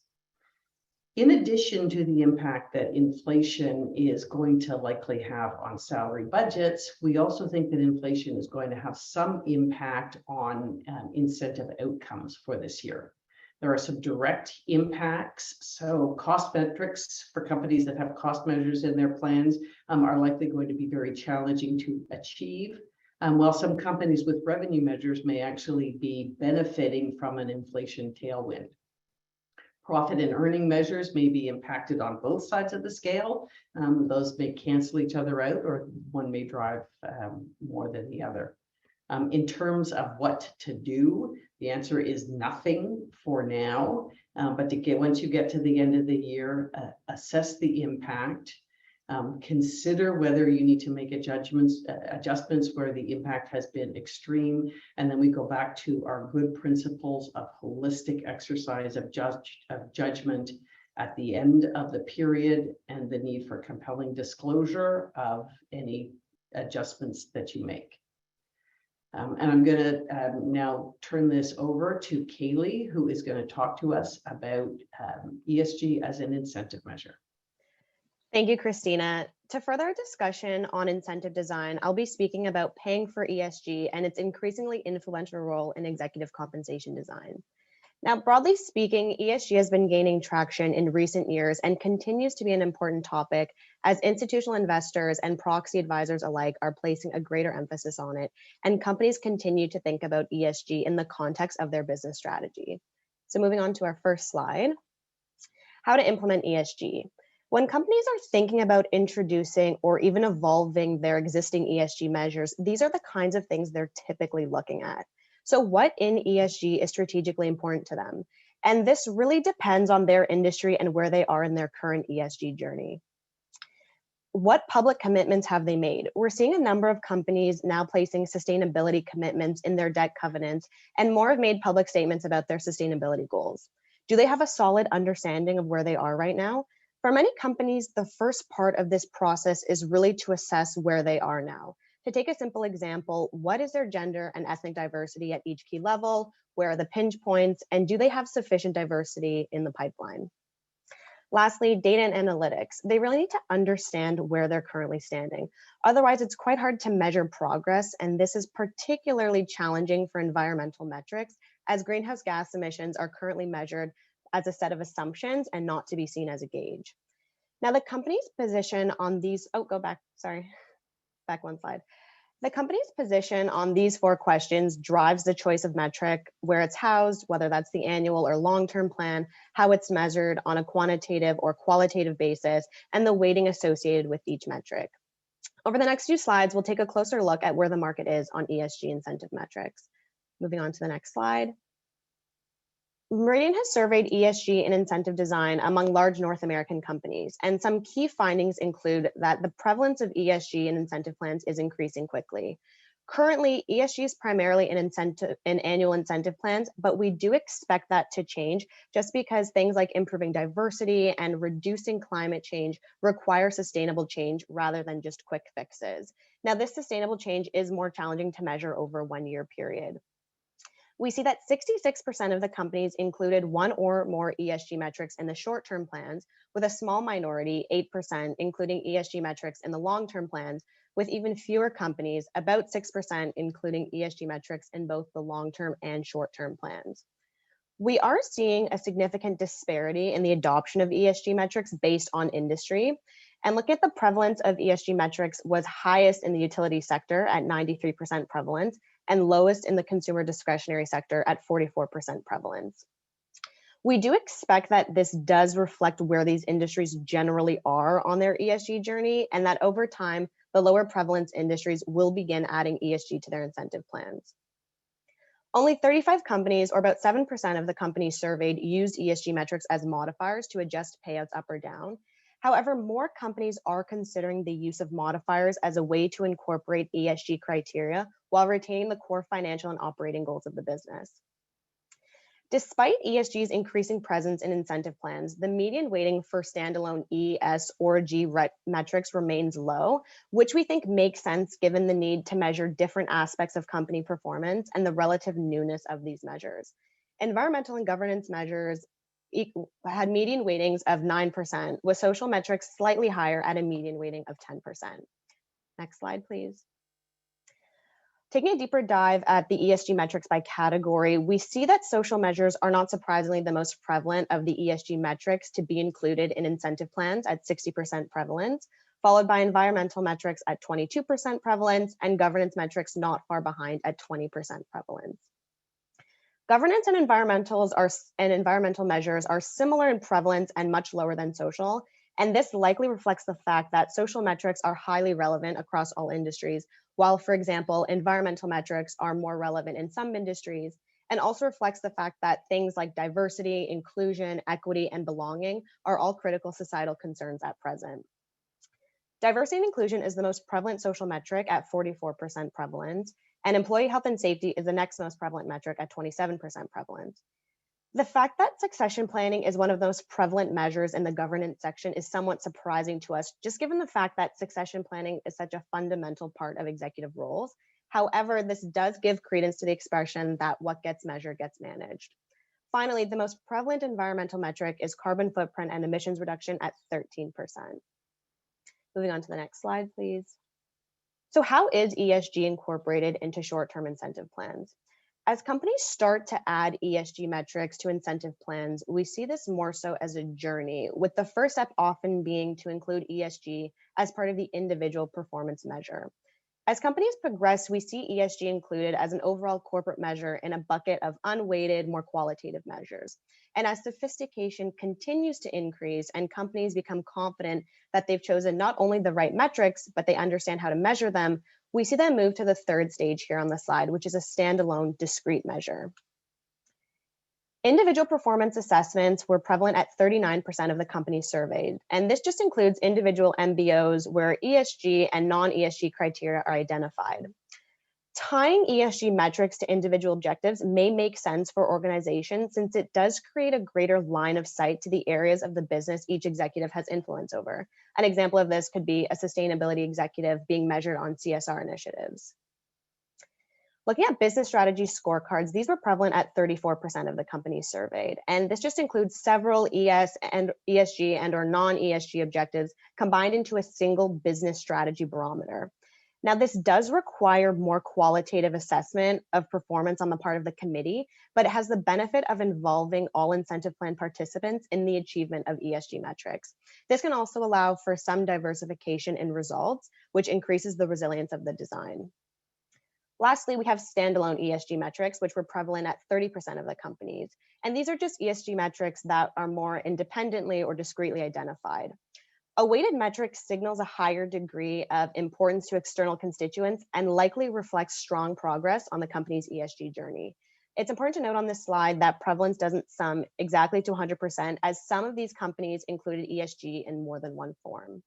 In addition to the impact that inflation is going to likely have on salary budgets, we also think that inflation is going to have some impact on incentive outcomes for this year. There are some direct impacts. So cost metrics for companies that have cost measures in their plans are likely going to be very challenging to achieve. While some companies with revenue measures may actually be benefiting from an inflation tailwind. Profit and earning measures may be impacted on both sides of the scale. Those may cancel each other out, or one may drive more than the other. In terms of what to do, the answer is nothing for now. But once you get to the end of the year, assess the impact. Consider whether you need to make adjustments where the impact has been extreme. And then we go back to our good principles of holistic exercise of judgment at the end of the period, and the need for compelling disclosure of any adjustments that you make. And I'm going to now turn this over to Kaylee, who is going to talk to us about ESG as an incentive measure. Thank you, Christina. To further our discussion on incentive design, I'll be speaking about paying for ESG and its increasingly influential role in executive compensation design. Now, broadly speaking, ESG has been gaining traction in recent years and continues to be an important topic as institutional investors and proxy advisors alike are placing a greater emphasis on it, and companies continue to think about ESG in the context of their business strategy. So moving on to our first slide, how to implement ESG. When companies are thinking about introducing or even evolving their existing ESG measures, these are the kinds of things they're typically looking at. So what in ESG is strategically important to them? And this really depends on their industry and where they are in their current ESG journey. What public commitments have they made? We're seeing a number of companies now placing sustainability commitments in their debt covenants, and more have made public statements about their sustainability goals. Do they have a solid understanding of where they are right now? For many companies, the first part of this process is really to assess where they are now. To take a simple example, what is their gender and ethnic diversity at each key level? Where are the pinch points? And do they have sufficient diversity in the pipeline? Lastly, data and analytics. They really need to understand where they're currently standing. Otherwise, it's quite hard to measure progress, and this is particularly challenging for environmental metrics, as greenhouse gas emissions are currently measured as a set of assumptions and not to be seen as a gauge. Now, the company's position on these, back one slide. The company's position on these 4 questions drives the choice of metric, where it's housed, whether that's the annual or long-term plan, how it's measured on a quantitative or qualitative basis, and the weighting associated with each metric. Over the next few slides, we'll take a closer look at where the market is on ESG incentive metrics. Moving on to the next slide. Meridian has surveyed ESG and incentive design among large North American companies, and some key findings include that the prevalence of ESG in incentive plans is increasing quickly. Currently, ESG is primarily in annual incentive plans, but we do expect that to change just because things like improving diversity and reducing climate change require sustainable change rather than just quick fixes. Now, this sustainable change is more challenging to measure over a 1-year period. We see that 66% of the companies included 1 or more ESG metrics in the short-term plans, with a small minority, 8%, including ESG metrics in the long-term plans, with even fewer companies, about 6%, including ESG metrics in both the long-term and short-term plans. We are seeing a significant disparity in the adoption of ESG metrics based on industry. And looking at the prevalence of ESG metrics was highest in the utility sector at 93% prevalence, and lowest in the consumer discretionary sector at 44% prevalence. We do expect that this does reflect where these industries generally are on their ESG journey, and that over time, the lower prevalence industries will begin adding ESG to their incentive plans. Only 35 companies, or about 7% of the companies surveyed, used ESG metrics as modifiers to adjust payouts up or down. However, more companies are considering the use of modifiers as a way to incorporate ESG criteria while retaining the core financial and operating goals of the business. Despite ESG's increasing presence in incentive plans, the median weighting for standalone E, S, or G metrics remains low, which we think makes sense given the need to measure different aspects of company performance and the relative newness of these measures. Environmental and governance measures had median weightings of 9%, with social metrics slightly higher at a median weighting of 10%. Next slide, please. Taking a deeper dive at the ESG metrics by category, we see that social measures are not surprisingly the most prevalent of the ESG metrics to be included in incentive plans at 60% prevalence, followed by environmental metrics at 22% prevalence, and governance metrics not far behind at 20% prevalence. Governance and environmental measures are similar in prevalence and much lower than social, and this likely reflects the fact that social metrics are highly relevant across all industries, while, for example, environmental metrics are more relevant in some industries, and also reflects the fact that things like diversity, inclusion, equity, and belonging are all critical societal concerns at present. Diversity and inclusion is the most prevalent social metric at 44% prevalence, and employee health and safety is the next most prevalent metric at 27% prevalence. The fact that succession planning is one of the most prevalent measures in the governance section is somewhat surprising to us, just given the fact that succession planning is such a fundamental part of executive roles. However, this does give credence to the expression that what gets measured gets managed. Finally, the most prevalent environmental metric is carbon footprint and emissions reduction at 13%. Moving on to the next slide, please. So how is ESG incorporated into short-term incentive plans? As companies start to add ESG metrics to incentive plans, we see this more so as a journey, with the first step often being to include ESG as part of the individual performance measure. As companies progress, we see ESG included as an overall corporate measure in a bucket of unweighted, more qualitative measures. And as sophistication continues to increase and companies become confident that they've chosen not only the right metrics, but they understand how to measure them, we see them move to the third stage here on the slide, which is a standalone discrete measure. Individual performance assessments were prevalent at 39% of the companies surveyed, and this just includes individual MBOs where ESG and non-ESG criteria are identified. Tying ESG metrics to individual objectives may make sense for organizations since it does create a greater line of sight to the areas of the business each executive has influence over. An example of this could be a sustainability executive being measured on CSR initiatives. Looking at business strategy scorecards, these were prevalent at 34% of the companies surveyed. And this just includes several ESG and or non-ESG objectives combined into a single business strategy barometer. Now, this does require more qualitative assessment of performance on the part of the committee, but it has the benefit of involving all incentive plan participants in the achievement of ESG metrics. This can also allow for some diversification in results, which increases the resilience of the design. Lastly, we have standalone ESG metrics, which were prevalent at 30% of the companies. And these are just ESG metrics that are more independently or discretely identified. A weighted metric signals a higher degree of importance to external constituents and likely reflects strong progress on the company's ESG journey. It's important to note on this slide that prevalence doesn't sum exactly to 100%, as some of these companies included ESG in more than one form.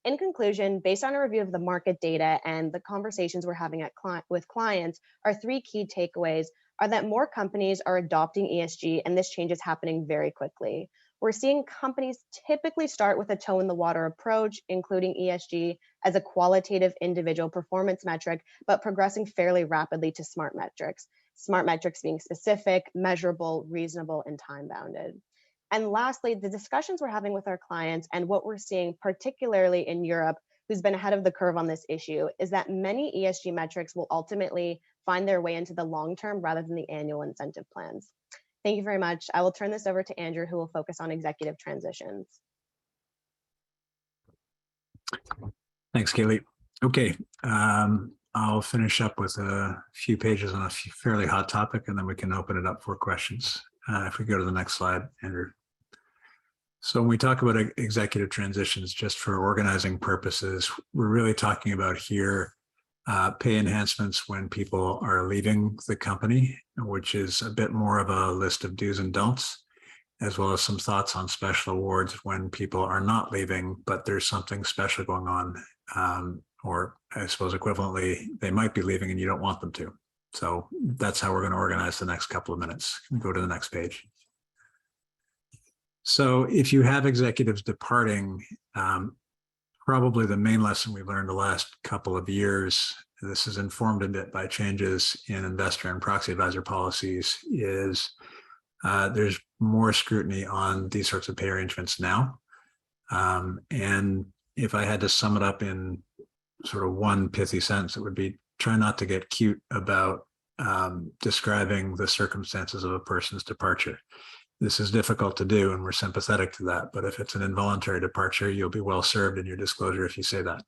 In conclusion, based on a review of the market data and the conversations we're having with clients, our three key takeaways are that more companies are adopting ESG, and this change is happening very quickly. We're seeing companies typically start with a toe in the water approach, including ESG as a qualitative individual performance metric, but progressing fairly rapidly to smart metrics. Smart metrics being specific, measurable, reasonable, and time-bounded. And lastly, the discussions we're having with our clients and what we're seeing, particularly in Europe, who's been ahead of the curve on this issue, is that many ESG metrics will ultimately find their way into the long term rather than the annual incentive plans. Thank you very much. I will turn this over to Andrew, who will focus on executive transitions. Thanks, Kaylee. Okay, I'll finish up with a few pages on a fairly hot topic, and then we can open it up for questions. If we go to the next slide, Andrew. So when we talk about executive transitions, just for organizing purposes, we're really talking about here pay enhancements when people are leaving the company, which is a bit more of a list of do's and don'ts, as well as some thoughts on special awards when people are not leaving, but there's something special going on, or I suppose equivalently, they might be leaving and you don't want them to. So that's how we're going to organize the next couple of minutes. Go to the next page. So if you have executives departing, probably the main lesson we learned the last couple of years, this is informed a bit by changes in investor and proxy advisor policies, is there's more scrutiny on these sorts of pay arrangements now. And if I had to sum it up in sort of one pithy sentence, it would be try not to get cute about describing the circumstances of a person's departure. This is difficult to do, and we're sympathetic to that. But if it's an involuntary departure, you'll be well served in your disclosure if you say that.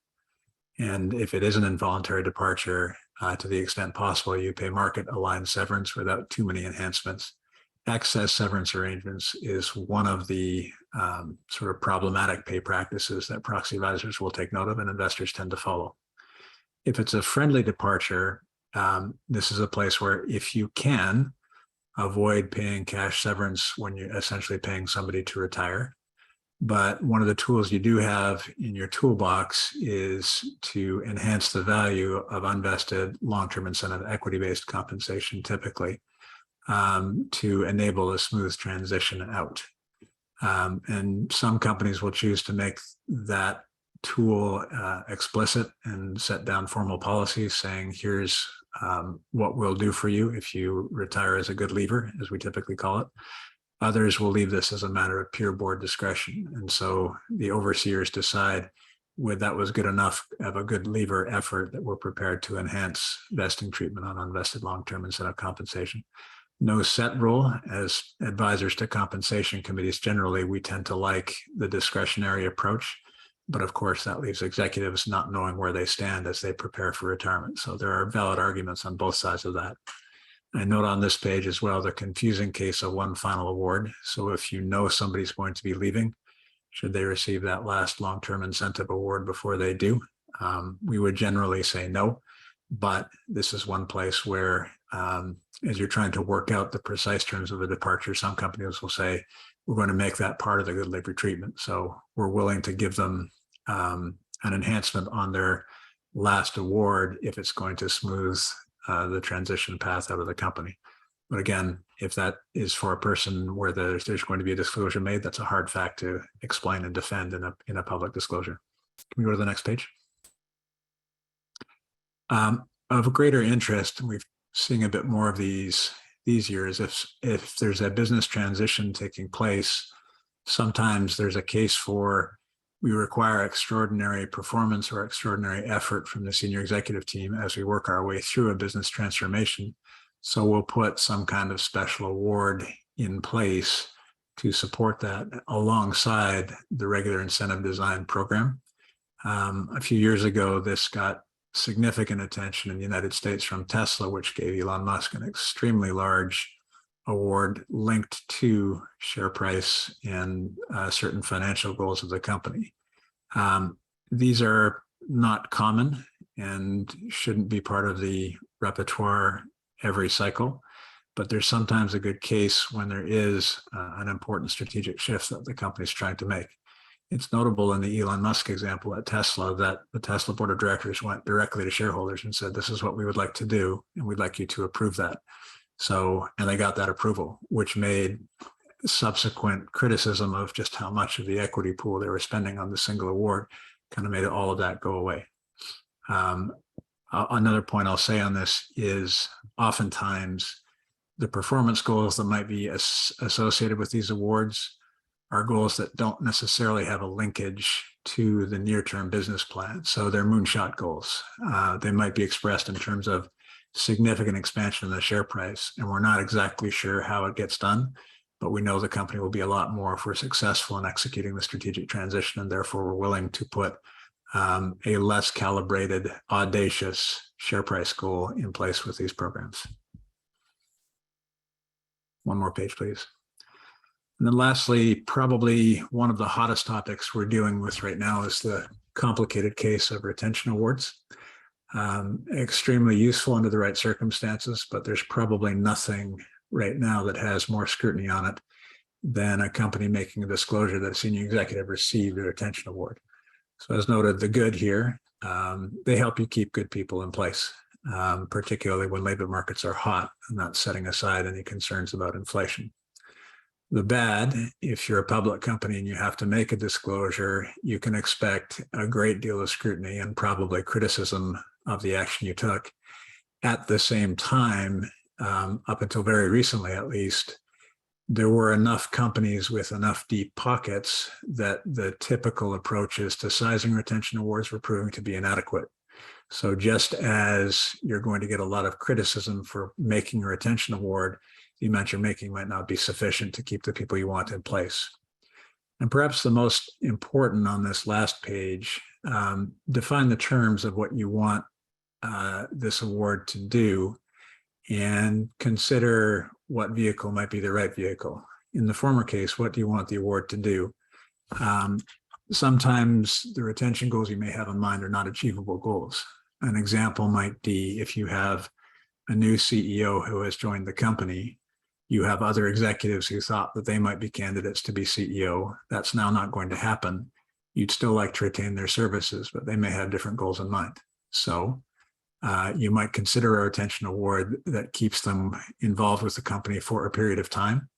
And if it is an involuntary departure, to the extent possible, you pay market aligned severance without too many enhancements. Excess severance arrangements is one of the sort of problematic pay practices that proxy advisors will take note of and investors tend to follow. If it's a friendly departure, this is a place where if you can, avoid paying cash severance when you're essentially paying somebody to retire. But one of the tools you do have in your toolbox is to enhance the value of unvested long-term incentive equity-based compensation, typically, to enable a smooth transition out. And some companies will choose to make that tool explicit and set down formal policies saying, here's what we'll do for you if you retire as a good leaver, as we typically call it. Others will leave this as a matter of pure board discretion. And so the overseers decide whether that was good enough of a good lever effort that we're prepared to enhance vesting treatment on unvested long-term incentive compensation. No set rule. As advisors to compensation committees, generally, we tend to like the discretionary approach. But of course, that leaves executives not knowing where they stand as they prepare for retirement. So there are valid arguments on both sides of that. I note on this page as well the confusing case of one final award. So if you know somebody's going to be leaving, should they receive that last long-term incentive award before they do? We would generally say no, but this is one place where as you're trying to work out the precise terms of the departure, some companies will say, we're going to make that part of the good labor treatment. So we're willing to give them an enhancement on their last award if it's going to smooth the transition path out of the company. But again, if that is for a person where there's going to be a disclosure made, that's a hard fact to explain and defend in a public disclosure. Can we go to the next page? Of greater interest, we've seen a bit more of these years. If there's a business transition taking place, sometimes there's a case for we require extraordinary performance or extraordinary effort from the senior executive team as we work our way through a business transformation. So we'll put some kind of special award in place to support that alongside the regular incentive design program. A few years ago, this got significant attention in the United States from Tesla, which gave Elon Musk an extremely large award linked to share price and certain financial goals of the company. These are not common and shouldn't be part of the repertoire every cycle, but there's sometimes a good case when there is an important strategic shift that the company is trying to make. It's notable in the Elon Musk example at Tesla that the Tesla board of directors went directly to shareholders and said, this is what we would like to do, and we'd like you to approve that. So, and they got that approval, which made subsequent criticism of just how much of the equity pool they were spending on the single award kind of made all of that go away. Another point I'll say on this is oftentimes the performance goals that might be associated with these awards are goals that don't necessarily have a linkage to the near-term business plan. So they're moonshot goals. They might be expressed in terms of significant expansion in the share price, and we're not exactly sure how it gets done, but we know the company will be a lot more if we're successful in executing the strategic transition, and therefore we're willing to put a less calibrated, audacious share price goal in place with these programs. One more page, please. And then lastly, probably one of the hottest topics we're dealing with right now is the complicated case of retention awards. Extremely useful under the right circumstances, but there's probably nothing right now that has more scrutiny on it than a company making a disclosure that a senior executive received a retention award. So as noted, the good here, they help you keep good people in place, particularly when labor markets are hot and not setting aside any concerns about inflation. The bad, if you're a public company and you have to make a disclosure, you can expect a great deal of scrutiny and probably criticism of the action you took. At the same time, up until very recently at least, there were enough companies with enough deep pockets that the typical approaches to sizing retention awards were proving to be inadequate. So just as you're going to get a lot of criticism for making a retention award, the amount you're making might not be sufficient to keep the people you want in place. And perhaps the most important on this last page, define the terms of what you want this award to do, and consider what vehicle might be the right vehicle. In the former case, what do you want the award to do? Sometimes the retention goals you may have in mind are not achievable goals. An example might be if you have a new CEO who has joined the company, you have other executives who thought that they might be candidates to be CEO. That's now not going to happen. You'd still like to retain their services, but they may have different goals in mind. So you might consider a retention award that keeps them involved with the company for a period of time.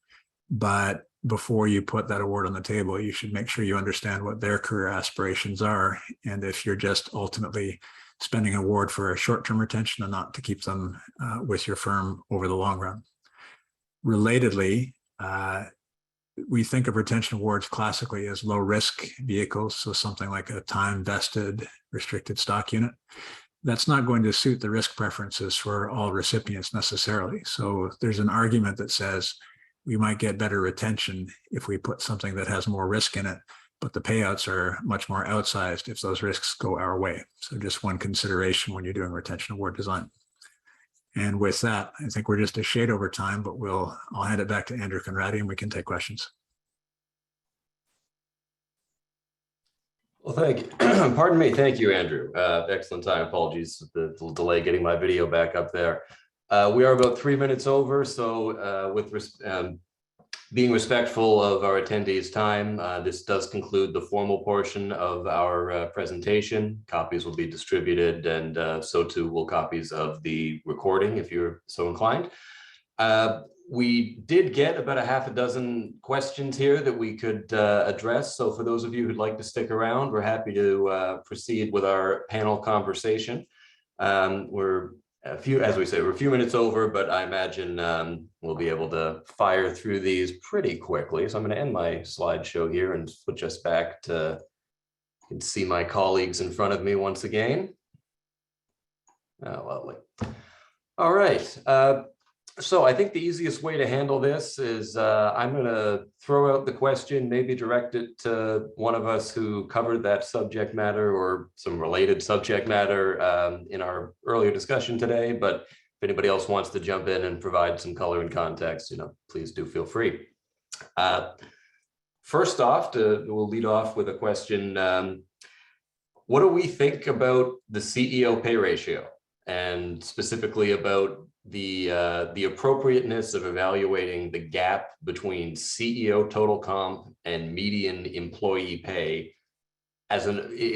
But before you put that award on the table, you should make sure you understand what their career aspirations are. And if you're just ultimately spending an award for a short-term retention and not to keep them with your firm over the long run. Relatedly, we think of retention awards classically as low-risk vehicles, so something like a time-vested restricted stock unit. That's not going to suit the risk preferences for all recipients necessarily. So there's an argument that says we might get better retention if we put something that has more risk in it, but the payouts are much more outsized if those risks go our way. So just one consideration when you're doing retention award design. And with that, I think we're just a shade over time, but I'll hand it back to Andrew Conradi and we can take questions. Well, thank you. Pardon me. Thank you, Andrew. Excellent time. Apologies for the delay getting my video back up there. We are about 3 minutes over, so being respectful of our attendees' time, this does conclude the formal portion of our presentation. Copies will be distributed, and so too will copies of the recording if you're so inclined. We did get about a half a dozen questions here that we could address. So for those of you who'd like to stick around, we're happy to proceed with our panel conversation. We're as we say, we're a few minutes over, but I imagine we'll be able to fire through these pretty quickly. So I'm going to end my slideshow here and switch us back to can see my colleagues in front of me once again. Oh, lovely. All right. So I think the easiest way to handle this is I'm going to throw out the question, maybe direct it to one of us who covered that subject matter or some related subject matter in our earlier discussion today. But if anybody else wants to jump in and provide some color and context, please do feel free. First off, we'll lead off with a question. What do we think about the CEO pay ratio, and specifically about the appropriateness of evaluating the gap between CEO total comp and median employee pay? Is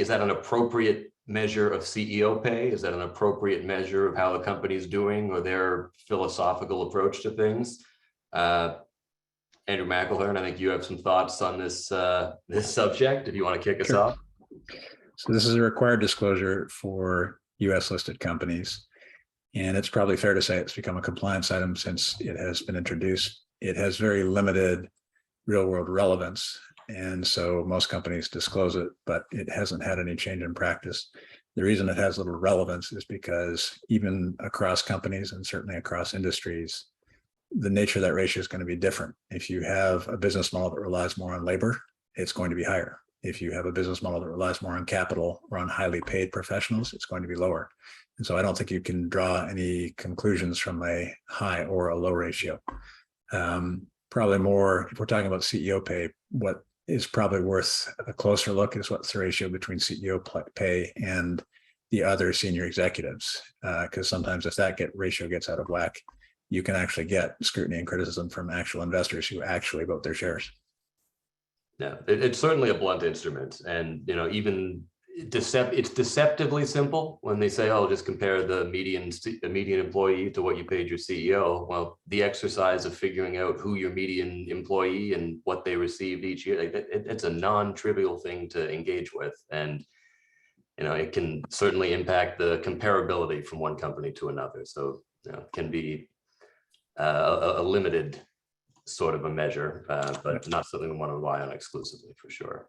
that an appropriate measure of CEO pay? Is that an appropriate measure of how the company is doing or their philosophical approach to things? Andrew McElhern, I think you have some thoughts on this subject, if you want to kick us off. So this is a required disclosure for US listed companies. And it's probably fair to say it's become a compliance item since it has been introduced. It has very limited real world relevance. And so most companies disclose it, but it hasn't had any change in practice. The reason it has little relevance is because even across companies and certainly across industries, the nature of that ratio is going to be different. If you have a business model that relies more on labor, it's going to be higher. If you have a business model that relies more on capital or on highly paid professionals, it's going to be lower. And so I don't think you can draw any conclusions from a high or a low ratio. Probably more, if we're talking about CEO pay, what is probably worth a closer look is what's the ratio between CEO pay and the other senior executives. Because sometimes if that ratio gets out of whack, you can actually get scrutiny and criticism from actual investors who actually vote their shares. Yeah, it's certainly a blunt instrument, and even it's deceptively simple when they say, "Oh, just compare the median employee to what you paid your CEO." Well, the exercise of figuring out who your median employee and what they received each year, it's a non-trivial thing to engage with, and it can certainly impact the comparability from one company to another. So it can be a limited sort of a measure, but not something we want to rely on exclusively for sure.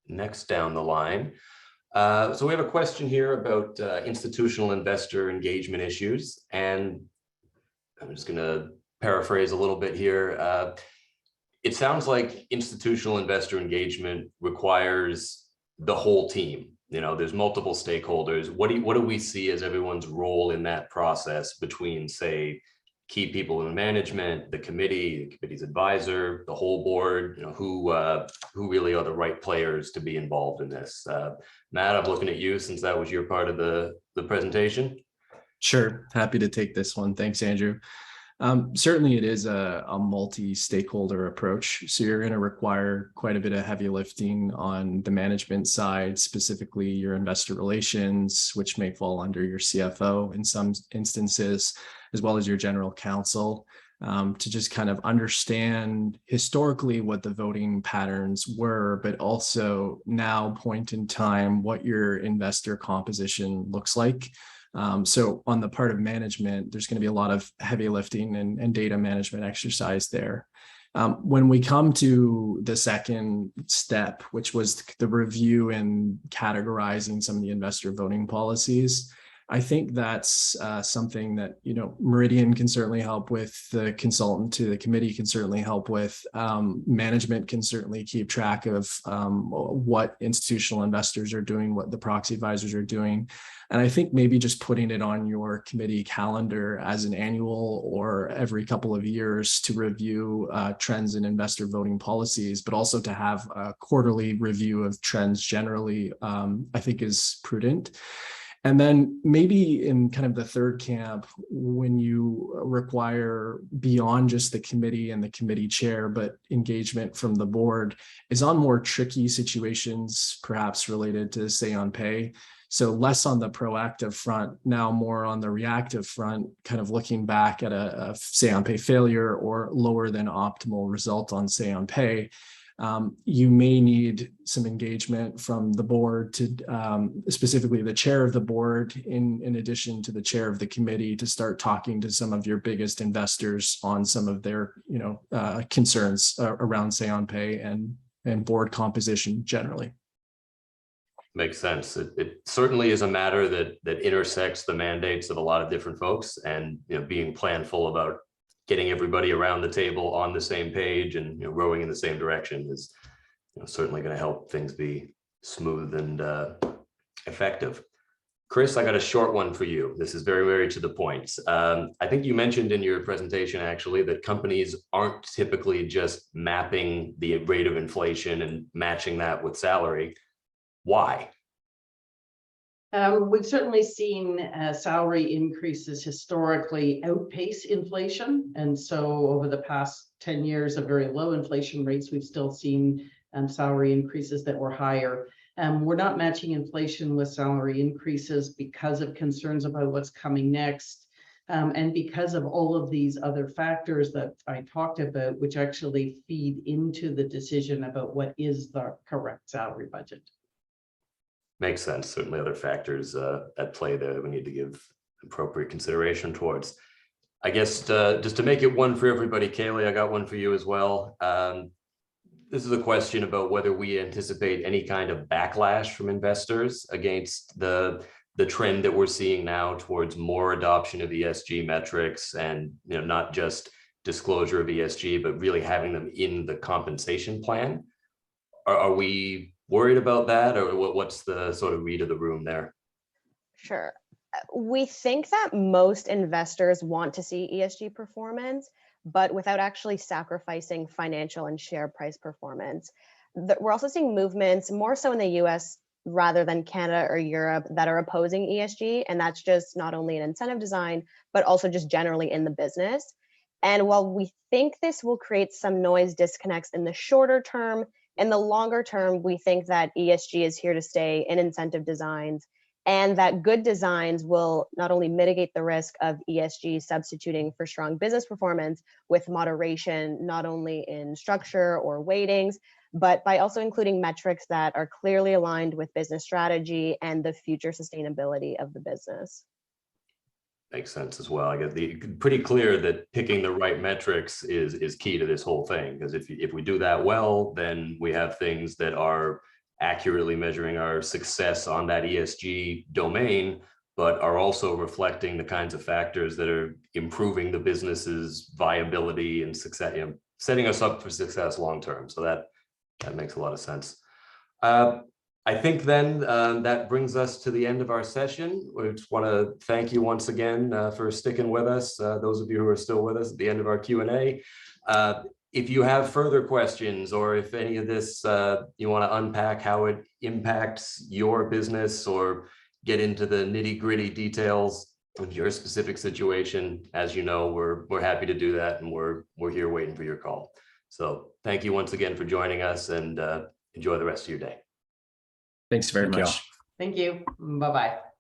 Next down the line. So we have a question here about institutional investor engagement issues. And I'm just going to paraphrase a little bit here. It sounds like institutional investor engagement requires the whole team. There's multiple stakeholders. What do we see as everyone's role in that process between, say, key people in management, the committee's advisor, the whole board, who really are the right players to be involved in this? Matt, I'm looking at you since that was your part of the presentation. Sure, happy to take this one. Thanks, Andrew. Certainly it is a multi-stakeholder approach. So you're going to require quite a bit of heavy lifting on the management side, specifically your investor relations, which may fall under your CFO in some instances, as well as your general counsel, to just kind of understand historically what the voting patterns were, but also now point in time what your investor composition looks like. So on the part of management, there's going to be a lot of heavy lifting and data management exercise there. When we come to the second step, which was the review and categorizing some of the investor voting policies, I think that's something that, Meridian can certainly help with, the consultant to the committee can certainly help with, management can certainly keep track of what institutional investors are doing, what the proxy advisors are doing. And I think maybe just putting it on your committee calendar as an annual or every couple of years to review trends in investor voting policies, but also to have a quarterly review of trends generally, I think is prudent. And then maybe in kind of the third camp, when you require beyond just the committee and the committee chair, but engagement from the board, is on more tricky situations, perhaps related to say on pay. So less on the proactive front, now more on the reactive front, kind of looking back at a say on pay failure or lower than optimal result on say on pay. You may need some engagement from the board to specifically the chair of the board, in addition to the chair of the committee, to start talking to some of your biggest investors on some of their concerns around say on pay and board composition generally. Makes sense. It certainly is a matter that intersects the mandates of a lot of different folks, and being planful about getting everybody around the table on the same page and rowing in the same direction is certainly going to help things be smooth and effective. Chris, I got a short one for you. This is very, very to the point. I think you mentioned in your presentation actually that companies aren't typically just mapping the rate of inflation and matching that with salary. Why? We've certainly seen salary increases historically outpace inflation. And so over the past 10 years of very low inflation rates, we've still seen salary increases that were higher. We're not matching inflation with salary increases because of concerns about what's coming next. And because of all of these other factors that I talked about, which actually feed into the decision about what is the correct salary budget. Makes sense. Certainly other factors at play there that we need to give appropriate consideration towards. I guess just to make it one for everybody, Kaylee, I got one for you as well. This is a question about whether we anticipate any kind of backlash from investors against the trend that we're seeing now towards more adoption of ESG metrics, and not just disclosure of ESG, but really having them in the compensation plan. Are we worried about that, or what's the sort of read of the room there? Sure. We think that most investors want to see ESG performance, but without actually sacrificing financial and share price performance. We're also seeing movements more so in the US rather than Canada or Europe that are opposing ESG. And that's just not only in incentive design, but also just generally in the business. And while we think this will create some noise disconnects in the shorter term, in the longer term, we think that ESG is here to stay in incentive designs, and that good designs will not only mitigate the risk of ESG substituting for strong business performance with moderation, not only in structure or weightings, but by also including metrics that are clearly aligned with business strategy and the future sustainability of the business. Makes sense as well. I guess pretty clear that picking the right metrics is key to this whole thing, because if we do that well, then we have things that are accurately measuring our success on that ESG domain, but are also reflecting the kinds of factors that are improving the business's viability and success, setting us up for success long term. So that makes a lot of sense. I think then that brings us to the end of our session. We just want to thank you once again for sticking with us, those of you who are still with us at the end of our Q&A. If you have further questions, or if any of this you want to unpack how it impacts your business, or get into the nitty-gritty details of your specific situation, as you know, we're happy to do that, and we're here waiting for your call. So thank you once again for joining us, and enjoy the rest of your day. Thanks very much. Thank you. Bye-bye.